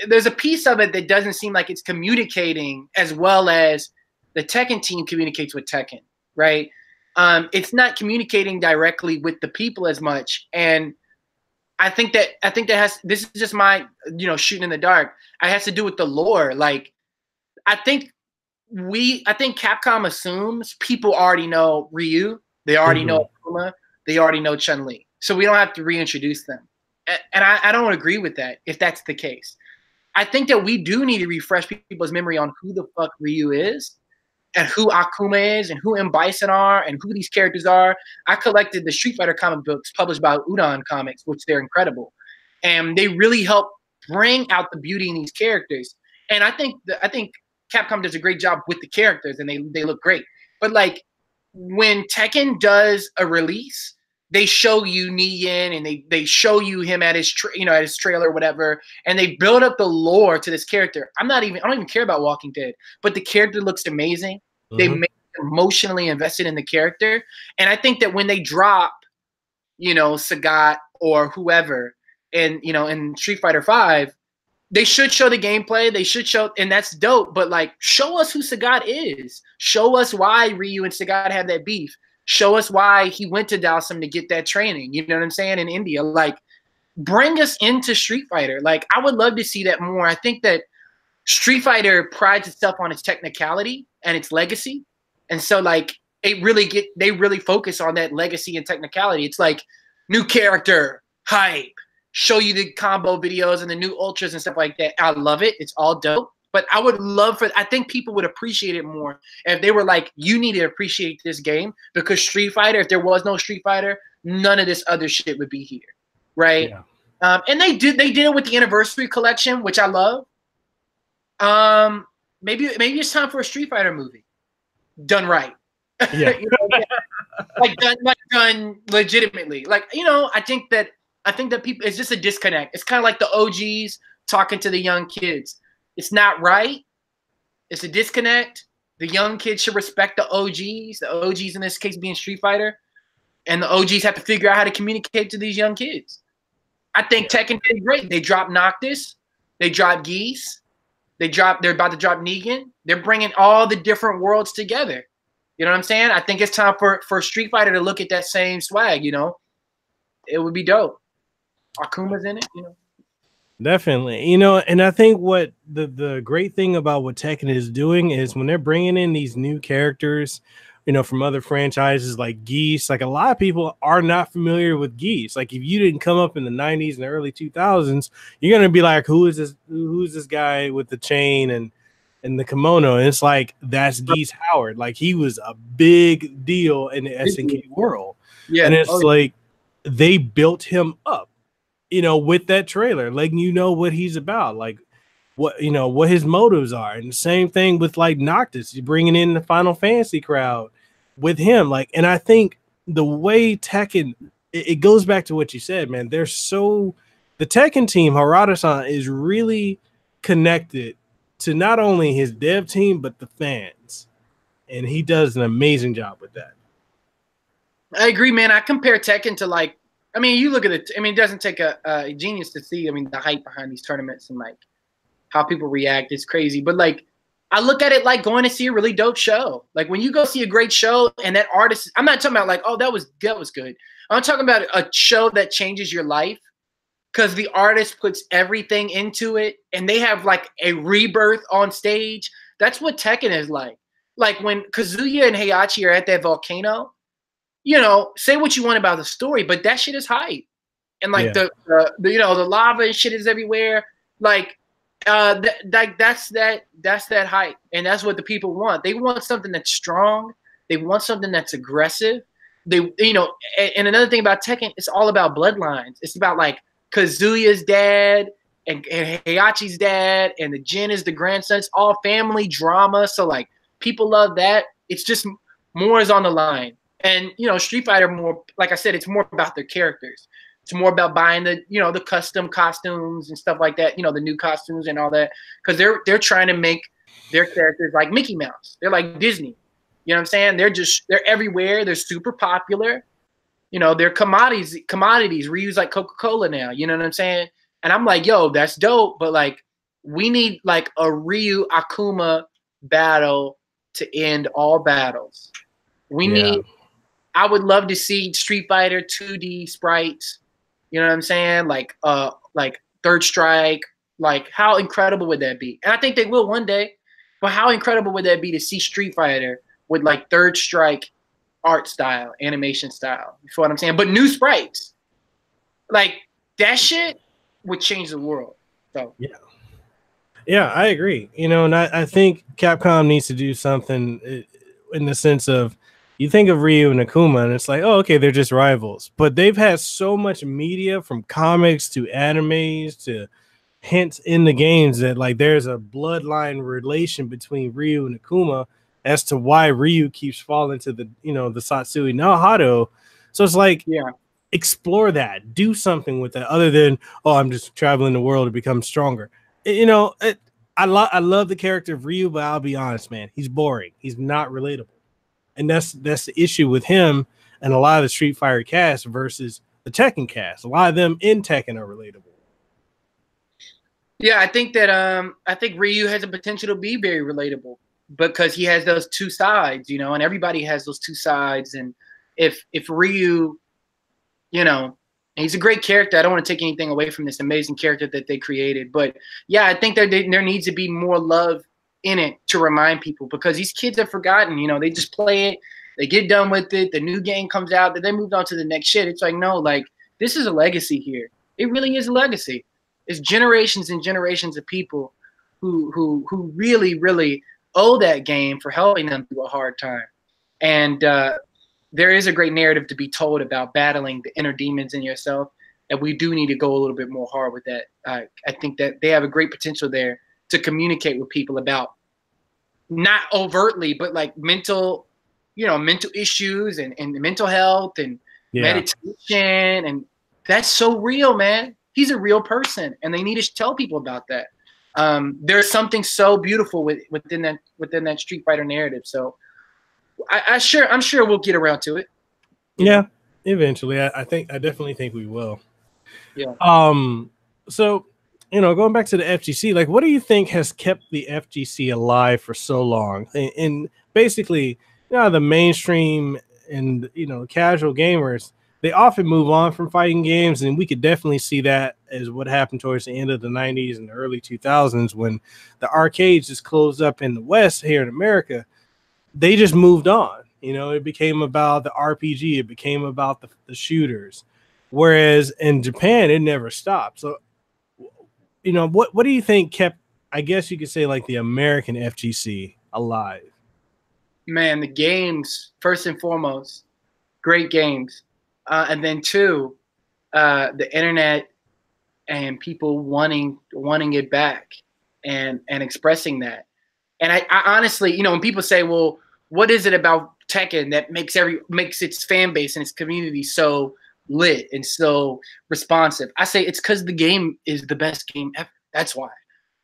there's a piece of it that doesn't seem like it's communicating as well as the Tekken team communicates with Tekken, right? It's not communicating directly with the people as much, and I think that this is just my, you know, shooting in the dark. It has to do with the lore. Like, I think Capcom assumes people already know Ryu, they already know Akuma, they already know Chun-Li, so we don't have to reintroduce them. And I don't agree with that if that's the case. I think that we do need to refresh people's memory on who the fuck Ryu is and who Akuma is and who M. Bison are and who these characters are. I collected the Street Fighter comic books published by Udon Comics, which they're incredible. And they really help bring out the beauty in these characters. And I think Capcom does a great job with the characters, and they look great. But like when Tekken does a release, they show you Negan and they show you him at his at his trailer or whatever, and they build up the lore to this character. I don't even care about Walking Dead, but the character looks amazing. They make me emotionally invested in the character, and I think that when they drop, you know, Sagat or whoever, and you know, in Street Fighter V, they should show the gameplay. They should show, and that's dope. But like, show us who Sagat is. Show us why Ryu and Sagat have that beef. Show us why he went to Dalsum to get that training. You know what I'm saying? In India, like, bring us into Street Fighter. Like, I would love to see that more. I think that Street Fighter prides itself on its technicality and its legacy, and so like they really focus on that legacy and technicality. It's like new character hype, show you the combo videos and the new ultras and stuff like that. I love it. It's all dope. But I would love I think people would appreciate it more if they were like, you need to appreciate this game, because Street Fighter, if there was no Street Fighter, none of this other shit would be here, right? Yeah. And they did it with the Anniversary Collection, which I love. Maybe it's time for a Street Fighter movie done right. Yeah. You know, like done legitimately. Like, you know, I think that people, it's just a disconnect. It's kind of like the OGs talking to the young kids. It's not right. It's a disconnect. The young kids should respect the OGs. The OGs in this case being Street Fighter, and the OGs have to figure out how to communicate to these young kids. I think Tekken did great. They dropped Noctis. They dropped Geese. They're about to drop Negan. They're bringing all the different worlds together. You know what I'm saying? I think it's time for Street Fighter to look at that same swag, you know? It would be dope. Akuma's in it, you know? Definitely. You know, and I think what the great thing about what Tekken is doing is when they're bringing in these new characters, you know, from other franchises like Geese, like a lot of people are not familiar with Geese. Like if you didn't come up in the 90s and the early 2000s, you're going to be like, who's this guy with the chain and the kimono? And it's like, that's Geese Howard. Like he was a big deal in the SNK world. Yeah. And it's like they built him up, you know, with that trailer, letting you know what he's about, like what, you know, what his motives are. And the same thing with like Noctis, you're bringing in the Final Fantasy crowd with him. Like, and I think the way Tekken, it goes back to what you said, man. They're so, the Tekken team, Harada-san, is really connected to not only his dev team, but the fans. And he does an amazing job with that. I agree, man. I compare Tekken to like, I mean, you look at it. I mean, it doesn't take a genius to see. I mean, the hype behind these tournaments and like how people react is crazy. But like, I look at it like going to see a really dope show. Like when you go see a great show and that artist, I'm not talking about like, oh, that was good. I'm talking about a show that changes your life because the artist puts everything into it and they have like a rebirth on stage. That's what Tekken is like. Like when Kazuya and Heihachi are at that volcano. You know, say what you want about the story, but that shit is hype. And like the you know, the lava and shit is everywhere. Like that's that hype. And that's what the people want. They want something that's strong. They want something that's aggressive. They, you know, and another thing about Tekken, it's all about bloodlines. It's about like Kazuya's dad and Heihachi's dad and the Jin is the grandson. It's all family drama. So like people love that. It's just more is on the line. And, you know, Street Fighter more, like I said, it's more about their characters. It's more about buying the, you know, the custom costumes and stuff like that, you know, the new costumes and all that. Because they're trying to make their characters like Mickey Mouse. They're like Disney. You know what I'm saying? They're everywhere. They're super popular. You know, they're commodities. Ryu's like Coca-Cola now. You know what I'm saying? And I'm like, yo, that's dope. But like, we need like a Ryu Akuma battle to end all battles. We need. I would love to see Street Fighter 2D sprites. You know what I'm saying? Like Third Strike. Like how incredible would that be? And I think they will one day. But how incredible would that be to see Street Fighter with like Third Strike art style, animation style? You feel what I'm saying? But new sprites. Like that shit would change the world. So yeah, I agree. You know, and I think Capcom needs to do something in the sense of, you think of Ryu and Akuma, and it's like, oh, okay, they're just rivals. But they've had so much media, from comics to animes to hints in the games, that like there's a bloodline relation between Ryu and Akuma as to why Ryu keeps falling to the, you know, the Satsui no Hado. So it's like, explore that, do something with that, other than, oh, I'm just traveling the world to become stronger. You know, I love the character of Ryu, but I'll be honest, man, he's boring. He's not relatable. And that's the issue with him and a lot of the Street Fighter cast versus the Tekken cast. A lot of them in Tekken are relatable. Yeah, I think that I think Ryu has a potential to be very relatable because he has those two sides, you know, and everybody has those two sides. And if Ryu, you know, he's a great character. I don't want to take anything away from this amazing character that they created. But yeah, I think there needs to be more love in it to remind people, because these kids have forgotten, you know, they just play it, they get done with it, the new game comes out, then they moved on to the next shit. It's like, no, like this is a legacy here. It really is a legacy. It's generations and generations of people who really, really owe that game for helping them through a hard time. And there is a great narrative to be told about battling the inner demons in yourself, and we do need to go a little bit more hard with that. I think that they have a great potential there to communicate with people about, not overtly, but like mental, mental issues and mental health and meditation, and that's so real, man. He's a real person, and they need to tell people about that. There's something so beautiful within that Street Fighter narrative. So I'm sure we'll get around to it. Yeah, eventually. I definitely think we will. Yeah. So, going back to the FGC, like, what do you think has kept the FGC alive for so long? And basically, the mainstream and casual gamers, they often move on from fighting games, and we could definitely see that as what happened towards the end of the 90s and the early 2000s when the arcades just closed up in the West here in America. They just moved on. It became about the RPG. It became about the shooters. Whereas in Japan, it never stopped. So, what do you think kept, I guess you could say, like, the American FGC alive? Man, the games, first and foremost, great games. And then two, the internet and people wanting it back and expressing that. And I honestly, when people say, well, what is it about Tekken that makes its fan base and its community so lit and so responsive? I say it's because the game is the best game ever. That's why.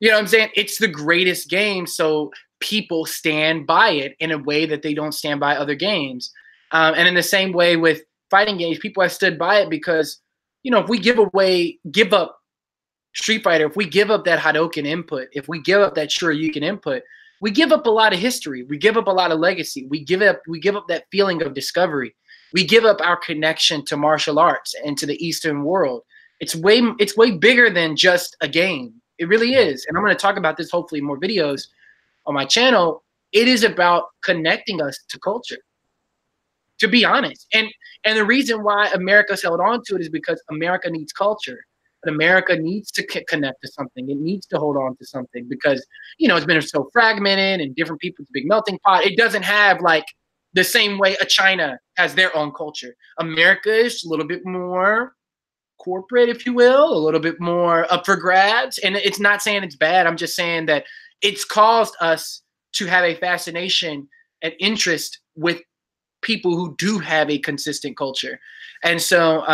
You know what I'm saying? It's the greatest game, so people stand by it in a way that they don't stand by other games. And in the same way with fighting games, people have stood by it because, if we give up Street Fighter, if we give up that Hadouken input, if we give up that Shoryuken input, we give up a lot of history. We give up a lot of legacy. We give up that feeling of discovery. We give up our connection to martial arts and to the Eastern world. It's way bigger than just a game. It really is. And I'm going to talk about this hopefully in more videos on my channel. It is about connecting us to culture, to be honest. And the reason why America's held on to it is because America needs culture. But America needs to connect to something. It needs to hold on to something because, it's been so fragmented and different people's big melting pot. It doesn't have like the same way a China has their own culture. America is a little bit more corporate, if you will, a little bit more up for grabs. And it's not saying it's bad. I'm just saying that it's caused us to have a fascination and interest with people who do have a consistent culture. And so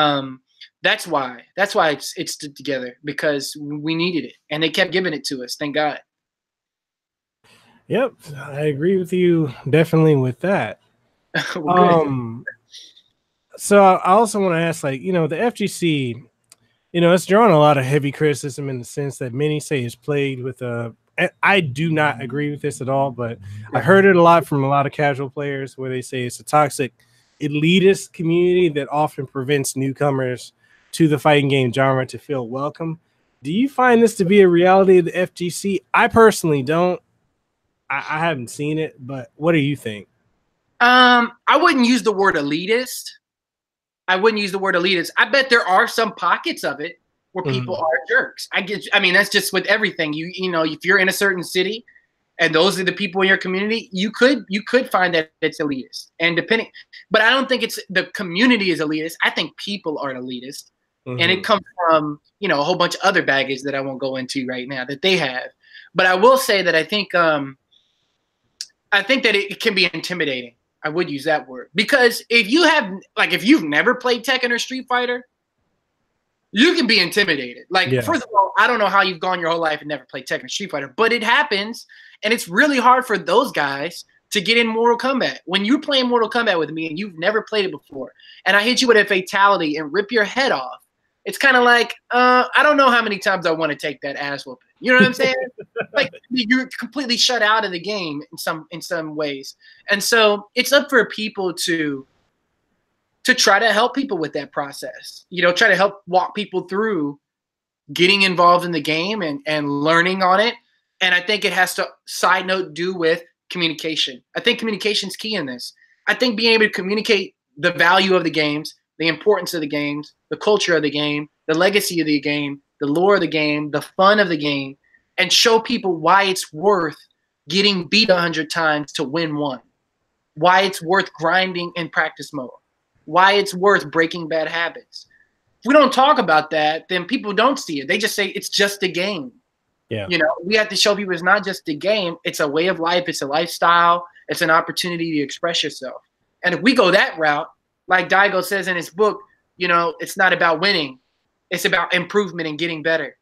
that's why it's stood together, because we needed it and they kept giving it to us. Thank God. Yep. I agree with you definitely with that. So I also want to ask, like, the FGC, it's drawn a lot of heavy criticism in the sense that many say it's played with I do not agree with this at all, but I heard it a lot from a lot of casual players where they say it's a toxic, elitist community that often prevents newcomers to the fighting game genre to feel welcome. Do you find this to be a reality of the FGC? I personally don't. I haven't seen it, but what do you think? I wouldn't use the word elitist. I bet there are some pockets of it where people are jerks. I mean, that's just with everything. If you're in a certain city and those are the people in your community, you could find that it's elitist. And but I don't think it's the community is elitist. I think people are elitist. And it comes from, a whole bunch of other baggage that I won't go into right now that they have. But I will say that I think that it can be intimidating. I would use that word, because if you've never played Tekken or Street Fighter, you can be intimidated. First of all, I don't know how you've gone your whole life and never played Tekken or Street Fighter, but it happens, and it's really hard for those guys to get in Mortal Kombat. When you're playing Mortal Kombat with me and you've never played it before, and I hit you with a fatality and rip your head off, it's kind of like, I don't know how many times I want to take that ass whooping. You know what I'm saying? Like, you're completely shut out of the game in some ways. And so it's up for people to try to help people with that process. Try to help walk people through getting involved in the game and learning on it. And I think it has to, side note, do with communication. I think communication is key in this. I think being able to communicate the value of the games, the importance of the games, the culture of the game, the legacy of the game, the lore of the game, the fun of the game, and show people why it's worth getting beat 100 times to win one, why it's worth grinding in practice mode, why it's worth breaking bad habits. If we don't talk about that, then people don't see it. They just say it's just a game. Yeah. We have to show people it's not just a game. It's a way of life. It's a lifestyle. It's an opportunity to express yourself. And if we go that route, like Daigo says in his book, you know, it's not about winning. It's about improvement and getting better.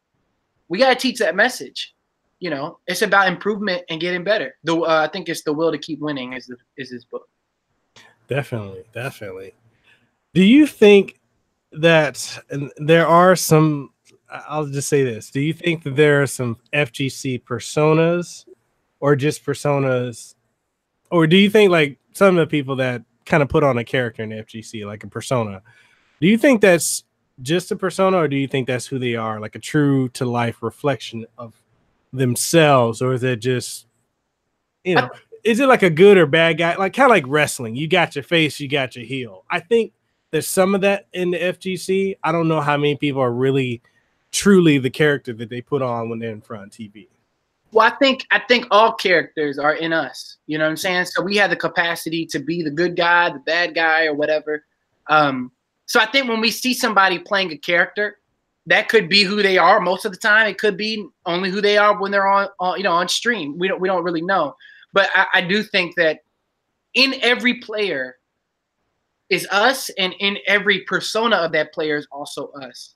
We got to teach that message. You know, it's about improvement and getting better. I think it's the will to keep winning is his book. Definitely, definitely. Do you think that there are some, I'll just say this, do you think that there are some FGC personas or just personas, or do you think like some of the people that kind of put on a character in the FGC, like a persona, do you think that's just a persona, or do you think that's who they are, like a true to life reflection of themselves, or is it just, you know, is it like a good or bad guy, like kind of like wrestling? You got your face, you got your heel. I think there's some of that in the FGC. I don't know how many people are really truly the character that they put on when they're in front of TV. Well, I think all characters are in us. You know what I'm saying? So we have the capacity to be the good guy, the bad guy, or whatever. So I think when we see somebody playing a character, that could be who they are most of the time. It could be only who they are when they're on stream. We don't really know. But I do think that in every player is us, and in every persona of that player is also us.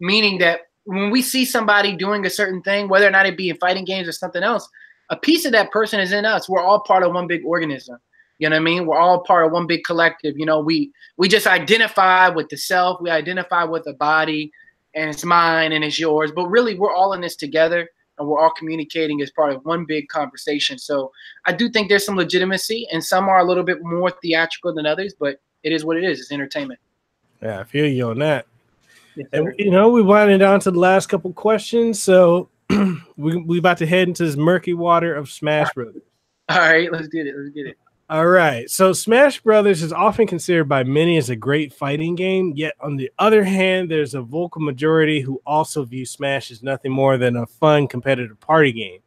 Meaning that when we see somebody doing a certain thing, whether or not it be in fighting games or something else, a piece of that person is in us. We're all part of one big organism. You know what I mean? We're all part of one big collective. You know, we just identify with the self. We identify with the body, and it's mine and it's yours. But really, we're all in this together, and we're all communicating as part of one big conversation. So I do think there's some legitimacy, and some are a little bit more theatrical than others, but it is what it is. It's entertainment. Yeah, I feel you on that. Yes, and, you know, we winding down to the last couple questions. So we about to head into this murky water of Smash Brothers. All right, let's get it. Let's get it. All right. So Smash Brothers is often considered by many as a great fighting game. Yet on the other hand, there's a vocal majority who also view Smash as nothing more than a fun competitive party game.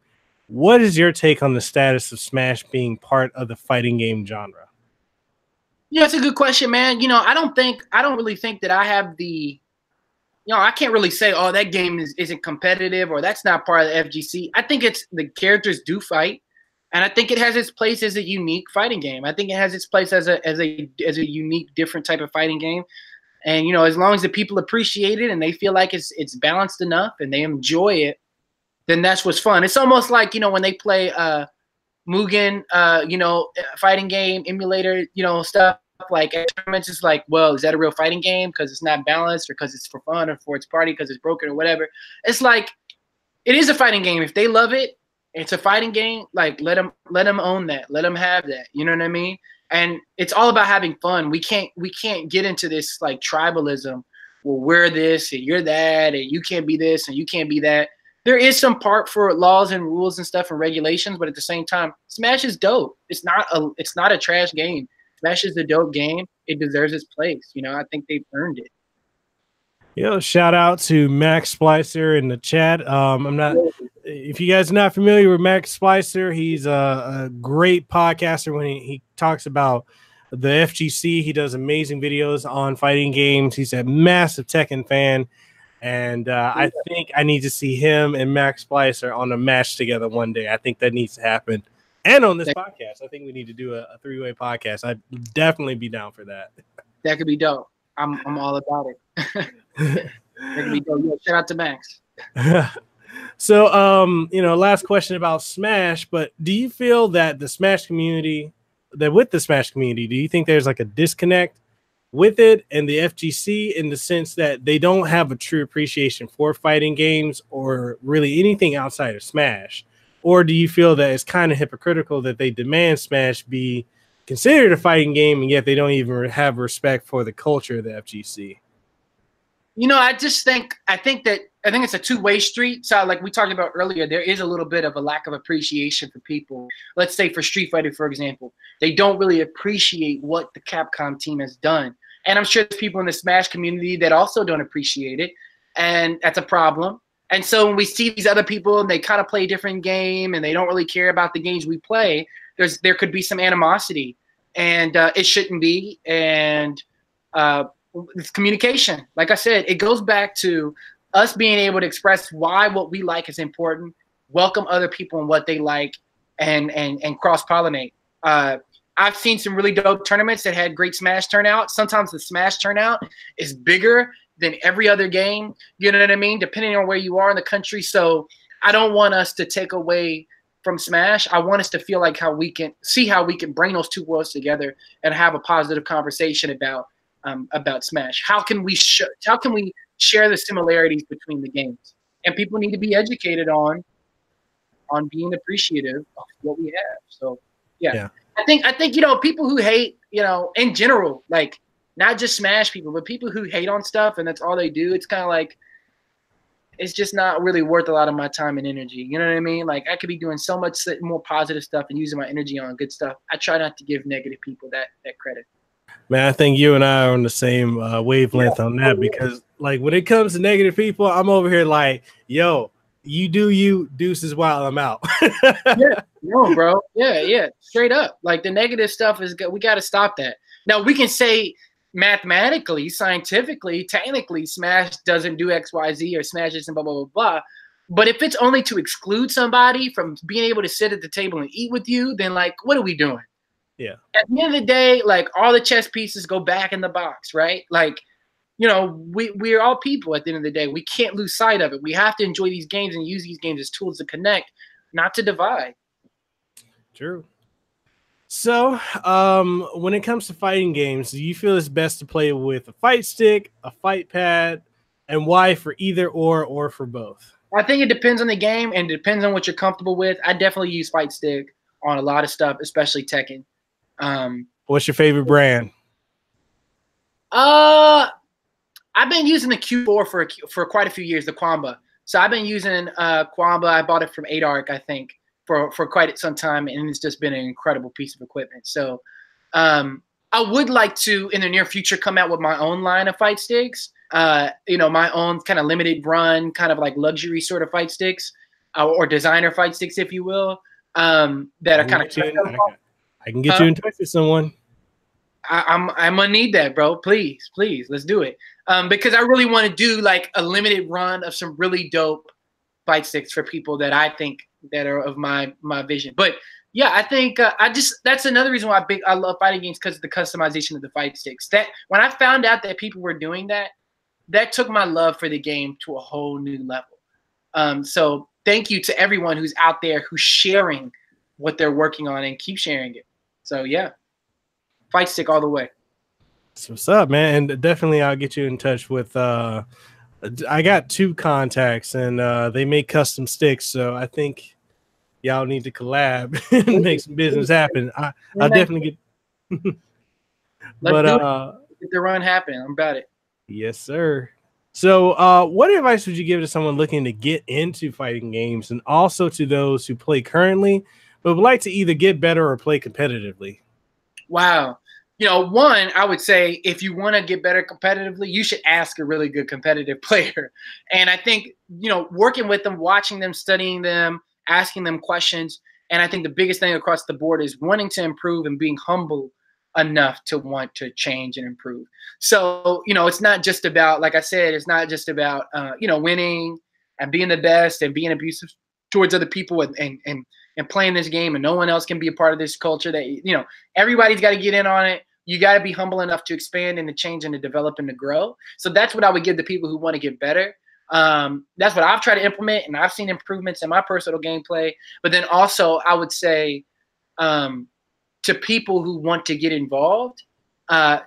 What is your take on the status of Smash being part of the fighting game genre? Yeah, it's a good question, man. You know, I don't really think that I have the, you know, I can't really say, oh, that game isn't competitive or that's not part of the FGC. I think it's the characters do fight, and I think it has its place as a unique fighting game. I think it has its place as a unique, different type of fighting game. And you know, as long as the people appreciate it and they feel like it's balanced enough and they enjoy it, then that's what's fun. It's almost like, you know, when they play Mugen, you know, fighting game emulator, you know, stuff like at tournaments. It's like, well, is that a real fighting game because it's not balanced, or because it's for fun, or for its party because it's broken or whatever? It's like, it is a fighting game. If they love it, it's a fighting game. Like, let them own that. Let them have that. You know what I mean? And it's all about having fun. We can't get into this like tribalism. Well, we're this and you're that, and you can't be this and you can't be that. There is some part for laws and rules and stuff and regulations, but at the same time, Smash is dope. It's not a trash game. Smash is a dope game. It deserves its place. You know, I think they've earned it. Yo, shout out to Max Splicer in the chat. If you guys are not familiar with Max Splicer, he's a great podcaster. When he talks about the FGC, he does amazing videos on fighting games. He's a massive Tekken fan. And I think I need to see him and Max Splicer on a match together one day. I think that needs to happen. And on this podcast, I think we need to do a three-way podcast. I'd definitely be down for that. That could be dope. I'm all about it. That could be dope. Yeah, shout out to Max. So, you know, last question about Smash, but do you feel that with the Smash community, do you think there's like a disconnect with it and the FGC in the sense that they don't have a true appreciation for fighting games or really anything outside of Smash? Or do you feel that it's kind of hypocritical that they demand Smash be considered a fighting game and yet they don't even have respect for the culture of the FGC? You know, I think it's a two-way street. So like we talked about earlier, there is a little bit of a lack of appreciation for people. Let's say for Street Fighter, for example, they don't really appreciate what the Capcom team has done. And I'm sure there's people in the Smash community that also don't appreciate it. And that's a problem. And so when we see these other people and they kind of play a different game and they don't really care about the games we play, there could be some animosity. And it shouldn't be. And it's communication. Like I said, it goes back to us being able to express why what we like is important, welcome other people and what they like, and cross-pollinate. I I've seen some really dope tournaments that had great Smash turnout. Sometimes the Smash turnout is bigger than every other game. You know what I mean? Depending on where you are in the country. So I don't want us to take away from Smash. I want us to feel like how we can bring those two worlds together and have a positive conversation about Smash. How can we share the similarities between the games? And people need to be educated on being appreciative of what we have. So yeah. I think people who hate, in general, like not just Smash people, but people who hate on stuff and that's all they do, it's kind of like, it's just not really worth a lot of my time and energy. You know what I mean? Like I could be doing so much more positive stuff and using my energy on good stuff. I try not to give negative people that credit. Man, I think you and I are on the same wavelength on that, because like when it comes to negative people, I'm over here like, yo, you do you, deuces while I'm out. Yeah, no, bro. Yeah, straight up. Like the negative stuff is good. We got to stop that. Now we can say mathematically, scientifically, technically, Smash doesn't do X, Y, Z, or Smash isn't blah, blah, blah, blah. But if it's only to exclude somebody from being able to sit at the table and eat with you, then like, what are we doing? Yeah. At the end of the day, like all the chess pieces go back in the box, right? Like, we're all people at the end of the day. We can't lose sight of it. We have to enjoy these games and use these games as tools to connect, not to divide. True. So, when it comes to fighting games, do you feel it's best to play with a fight stick, a fight pad, and why for either or for both? I think it depends on the game and it depends on what you're comfortable with. I definitely use fight stick on a lot of stuff, especially Tekken. What's your favorite brand? I've been using the Q4 for quite a few years, the Quamba. So I've been using Quamba. I bought it from Adark, I think, for quite some time, and it's just been an incredible piece of equipment. So I would like to, in the near future, come out with my own line of fight sticks, my own kind of limited run, kind of like luxury sort of fight sticks, or designer fight sticks, if you will, that are kind of I can get you in touch with someone. I'm gonna need that, bro. Please, let's do it. Because I really want to do like a limited run of some really dope fight sticks for people that I think that are of my vision. But yeah, I think that's another reason why I love fighting games, because of the customization of the fight sticks. That when I found out that people were doing that took my love for the game to a whole new level. So thank you to everyone who's out there who's sharing what they're working on and keep sharing it. So yeah, fight stick all the way. So what's up, man? And definitely I'll get you in touch with I got 2 contacts and they make custom sticks, so I think y'all need to collab and make some business happen. I'll definitely get get the run happen. I'm about it. Yes, sir. So what advice would you give to someone looking to get into fighting games, and also to those who play currently but would like to either get better or play competitively? Wow. One, I would say if you want to get better competitively, you should ask a really good competitive player. And I think, working with them, watching them, studying them, asking them questions. And I think the biggest thing across the board is wanting to improve and being humble enough to want to change and improve. So, it's not just about, like I said, it's not just about, winning and being the best and being abusive towards other people and playing this game, and no one else can be a part of this culture. That everybody's got to get in on it. You got to be humble enough to expand and to change and to develop and to grow. So that's what I would give to people who want to get better. That's what I've tried to implement, and I've seen improvements in my personal gameplay. But then also I would say to people who want to get involved,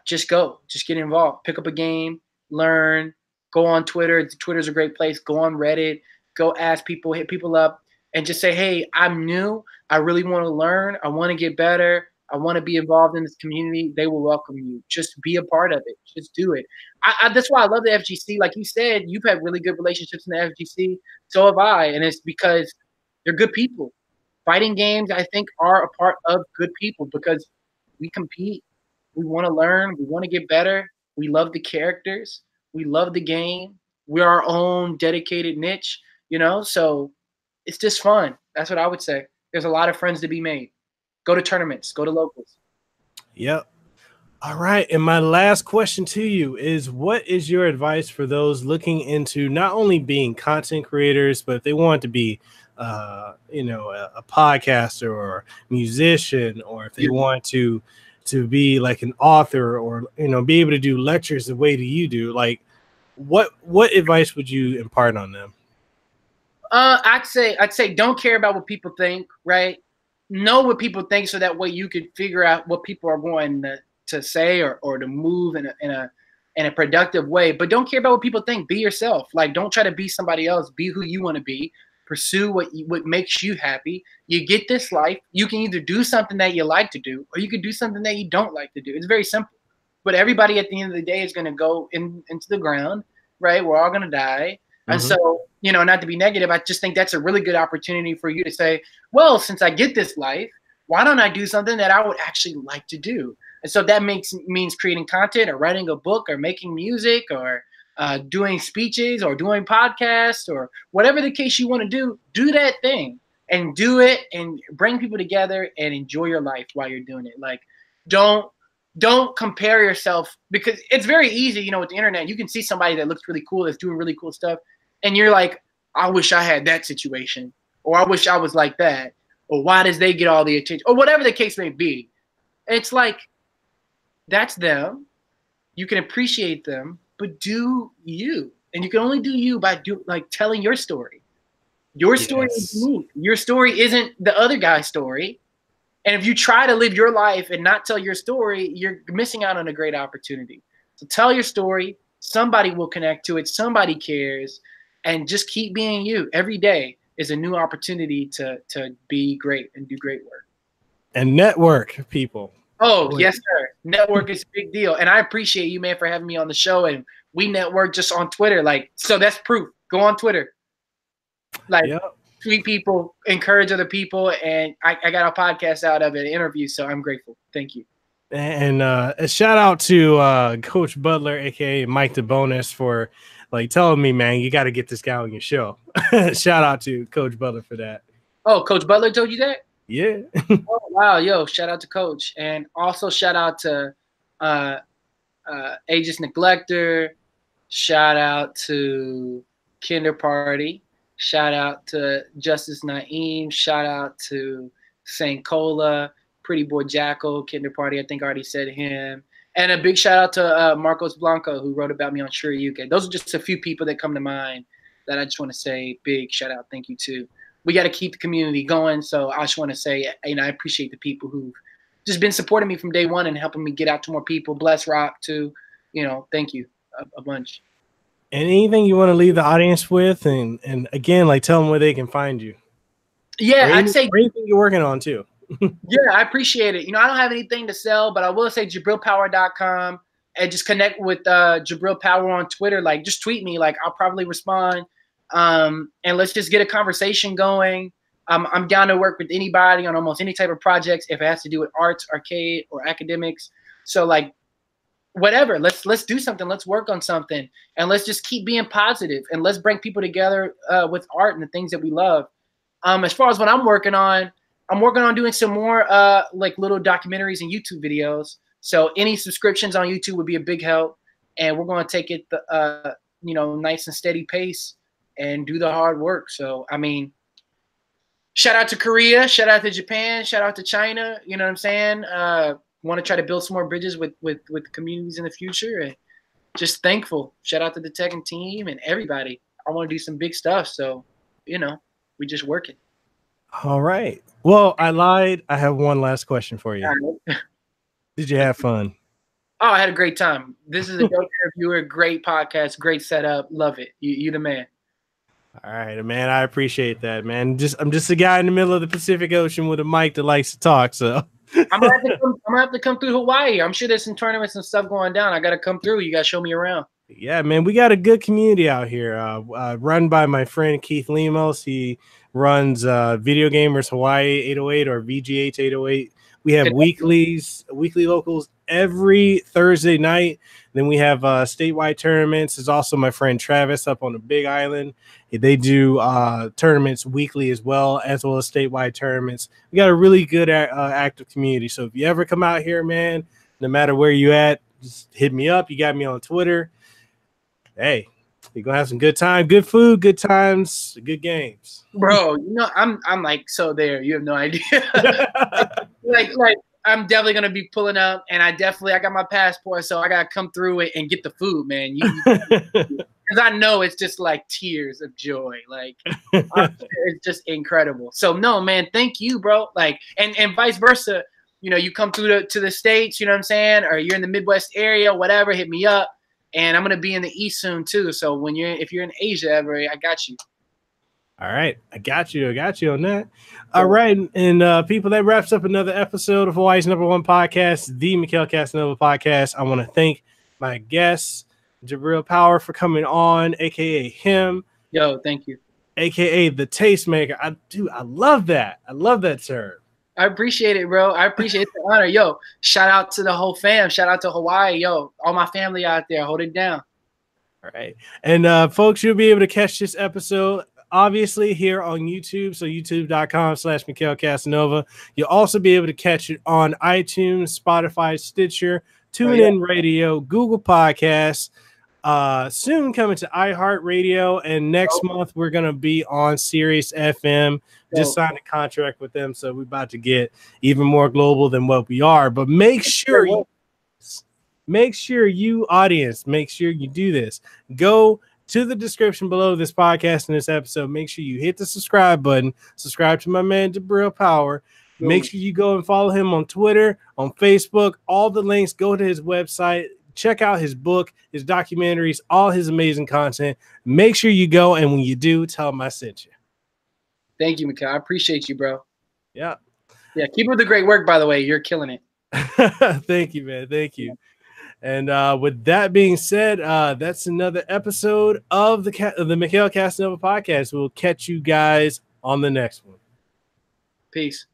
just get involved. Pick up a game, learn, go on Twitter. Twitter's a great place. Go on Reddit, go ask people, hit people up, and just say, hey, I'm new. I really want to learn. I want to get better. I want to be involved in this community. They will welcome you. Just be a part of it. Just do it. That's why I love the FGC. Like you said, you've had really good relationships in the FGC. So have I. And it's because they're good people. Fighting games, I think, are a part of good people because we compete. We want to learn. We want to get better. We love the characters. We love the game. We're our own dedicated niche, so it's just fun. That's what I would say. There's a lot of friends to be made. Go to tournaments. Go to locals. Yep. All right. And my last question to you is, what is your advice for those looking into not only being content creators, but if they want to be you know, a podcaster or musician, or if they want to be like an author, or, you know, be able to do lectures the way that you do, like what advice would you impart on them? I'd say don't care about what people think, right? Know what people think, so that way you could figure out what people are going to say, or to move in a productive way. But don't care about what people think. Be yourself. Like, don't try to be somebody else. Be who you want to be. Pursue what makes you happy. You get this life. You can either do something that you like to do, or you can do something that you don't like to do. It's very simple. But everybody at the end of the day is going to go into the ground, right? We're all going to die. And so, you know, not to be negative, I just think that's a really good opportunity for you to say, well, since I get this life, why don't I do something that I would actually like to do? And so that means creating content, or writing a book, or making music, or doing speeches, or doing podcasts, or whatever the case you want to do that thing, and do it, and bring people together, and enjoy your life while you're doing it. Like, don't compare yourself, because it's very easy, you know, with the internet, you can see somebody that looks really cool, that's doing really cool stuff, and you're like, I wish I had that situation, or I wish I was like that, or why does they get all the attention, or whatever the case may be. It's like, that's them. You can appreciate them, but do you. And you can only do you by telling your story. Your story is unique. Your story isn't the other guy's story. And if you try to live your life and not tell your story, you're missing out on a great opportunity. So tell your story. Somebody will connect to it. Somebody cares. And just keep being you. Every day is a new opportunity to be great and do great work. And network, people. Oh, yes, sir. Network is a big deal. And I appreciate you, man, for having me on the show. And we network just on Twitter. Like, so that's proof. Go on Twitter. Like, tweet people, encourage other people. And I got a podcast out of it, an interview. So I'm grateful. Thank you. And a shout out to Coach Butler, aka Mike the Bonus, for like telling me, man, you got to get this guy on your show. Shout out to Coach Butler for that. Oh, Coach Butler told you that? Yeah. Oh, wow. Yo, shout out to Coach. And also shout out to Aegis Neglector. Shout out to Kinder Party. Shout out to Justice Naeem. Shout out to St. Cola. Pretty Boy Jackal, Kinder Party, I think I already said him. And a big shout out to Marcos Blanco, who wrote about me on Sure UK. Those are just a few people that come to mind that I just want to say big shout out, thank you to. We got to keep the community going, so I just want to say, you know, I appreciate the people who've just been supporting me from day one and helping me get out to more people. Bless Rock too, you know, thank you a bunch. And anything you want to leave the audience with, and again, like tell them where they can find you. Yeah, I'd say anything you're working on too. Yeah, I appreciate it. You know, I don't have anything to sell, but I will say JabrilPower.com, and just connect with Jabril Power on Twitter. Like, just tweet me. Like, I'll probably respond. And let's just get a conversation going. I'm down to work with anybody on almost any type of projects, if it has to do with arts, arcade, or academics. So, like, whatever. Let's do something. Let's work on something. And let's just keep being positive. And let's bring people together with art and the things that we love. As far as what I'm working on doing some more like little documentaries and YouTube videos. So any subscriptions on YouTube would be a big help. And we're going to take it, you know, nice and steady pace and do the hard work. So, I mean, shout out to Korea, shout out to Japan, shout out to China. You know what I'm saying? Want to try to build some more bridges with communities in the future. And just thankful. Shout out to the Tekken team and everybody. I want to do some big stuff. So, you know, we just working. All right. Well, I lied. I have one last question for you. Did you have fun? Oh, I had a great time. This is a dope interviewer, great podcast, great setup. Love it. You the man. All right, man. I appreciate that, man. I'm just a guy in the middle of the Pacific Ocean with a mic that likes to talk. So I'm gonna have to come through Hawaii. I'm sure there's some tournaments and stuff going down. I gotta come through. You gotta show me around. Yeah, man. We got a good community out here. Run by my friend Keith Lemos. He runs Video Gamers Hawaii 808 or VGH 808. We have weekly locals every Thursday night. Then we have statewide tournaments. There's also my friend Travis up on the Big Island. They do tournaments weekly as well as statewide tournaments. We got a really good active community. So if you ever come out here, man, no matter where you at, just hit me up. You got me on Twitter. Hey, You're gonna have some good time, good food, good times, good games. Bro, you know, I'm like so there. You have no idea. like I'm definitely gonna be pulling up, and I got my passport, so I gotta come through and get the food, man. Because I know it's just like tears of joy. Like it's just incredible. So no, man, thank you, bro. Like and vice versa. You know, you come through to the States, you know what I'm saying, or you're in the Midwest area, whatever. Hit me up, and I'm gonna be in the East soon too. So if you're in Asia ever, I got you. All right, I got you on that. All right, and people, that wraps up another episode of Hawaii's #1 podcast, the Mekel Kasanova podcast. I want to thank my guest, Jabril Power, for coming on, aka him. Yo, thank you. AKA the tastemaker. I love that. I love that term. I appreciate it, bro. I appreciate the honor. Yo, shout out to the whole fam. Shout out to Hawaii. Yo, all my family out there. Hold it down. All right. And folks, you'll be able to catch this episode obviously here on YouTube. So youtube.com/Mekel Kasanova. You'll also be able to catch it on iTunes, Spotify, Stitcher, TuneIn Radio, Google Podcasts. Soon coming to iHeartRadio, and next month we're gonna be on Sirius FM. Just signed a contract with them, so we're about to get even more global than what we are. But make sure you audience, make sure you do this. Go to the description below this podcast and this episode. Make sure you hit the subscribe button. Subscribe to my man Jabril Power. Make sure you go and follow him on Twitter, on Facebook. All the links. Go to his website. Check out his book, his documentaries, all his amazing content. Make sure you go, and when you do, tell him I sent you. Thank you, Mekel. I appreciate you, bro. Yeah. Yeah, keep up the great work, by the way. You're killing it. Thank you, man. Thank you. And with that being said, that's another episode of the Mekel Kasanova podcast. We'll catch you guys on the next one. Peace.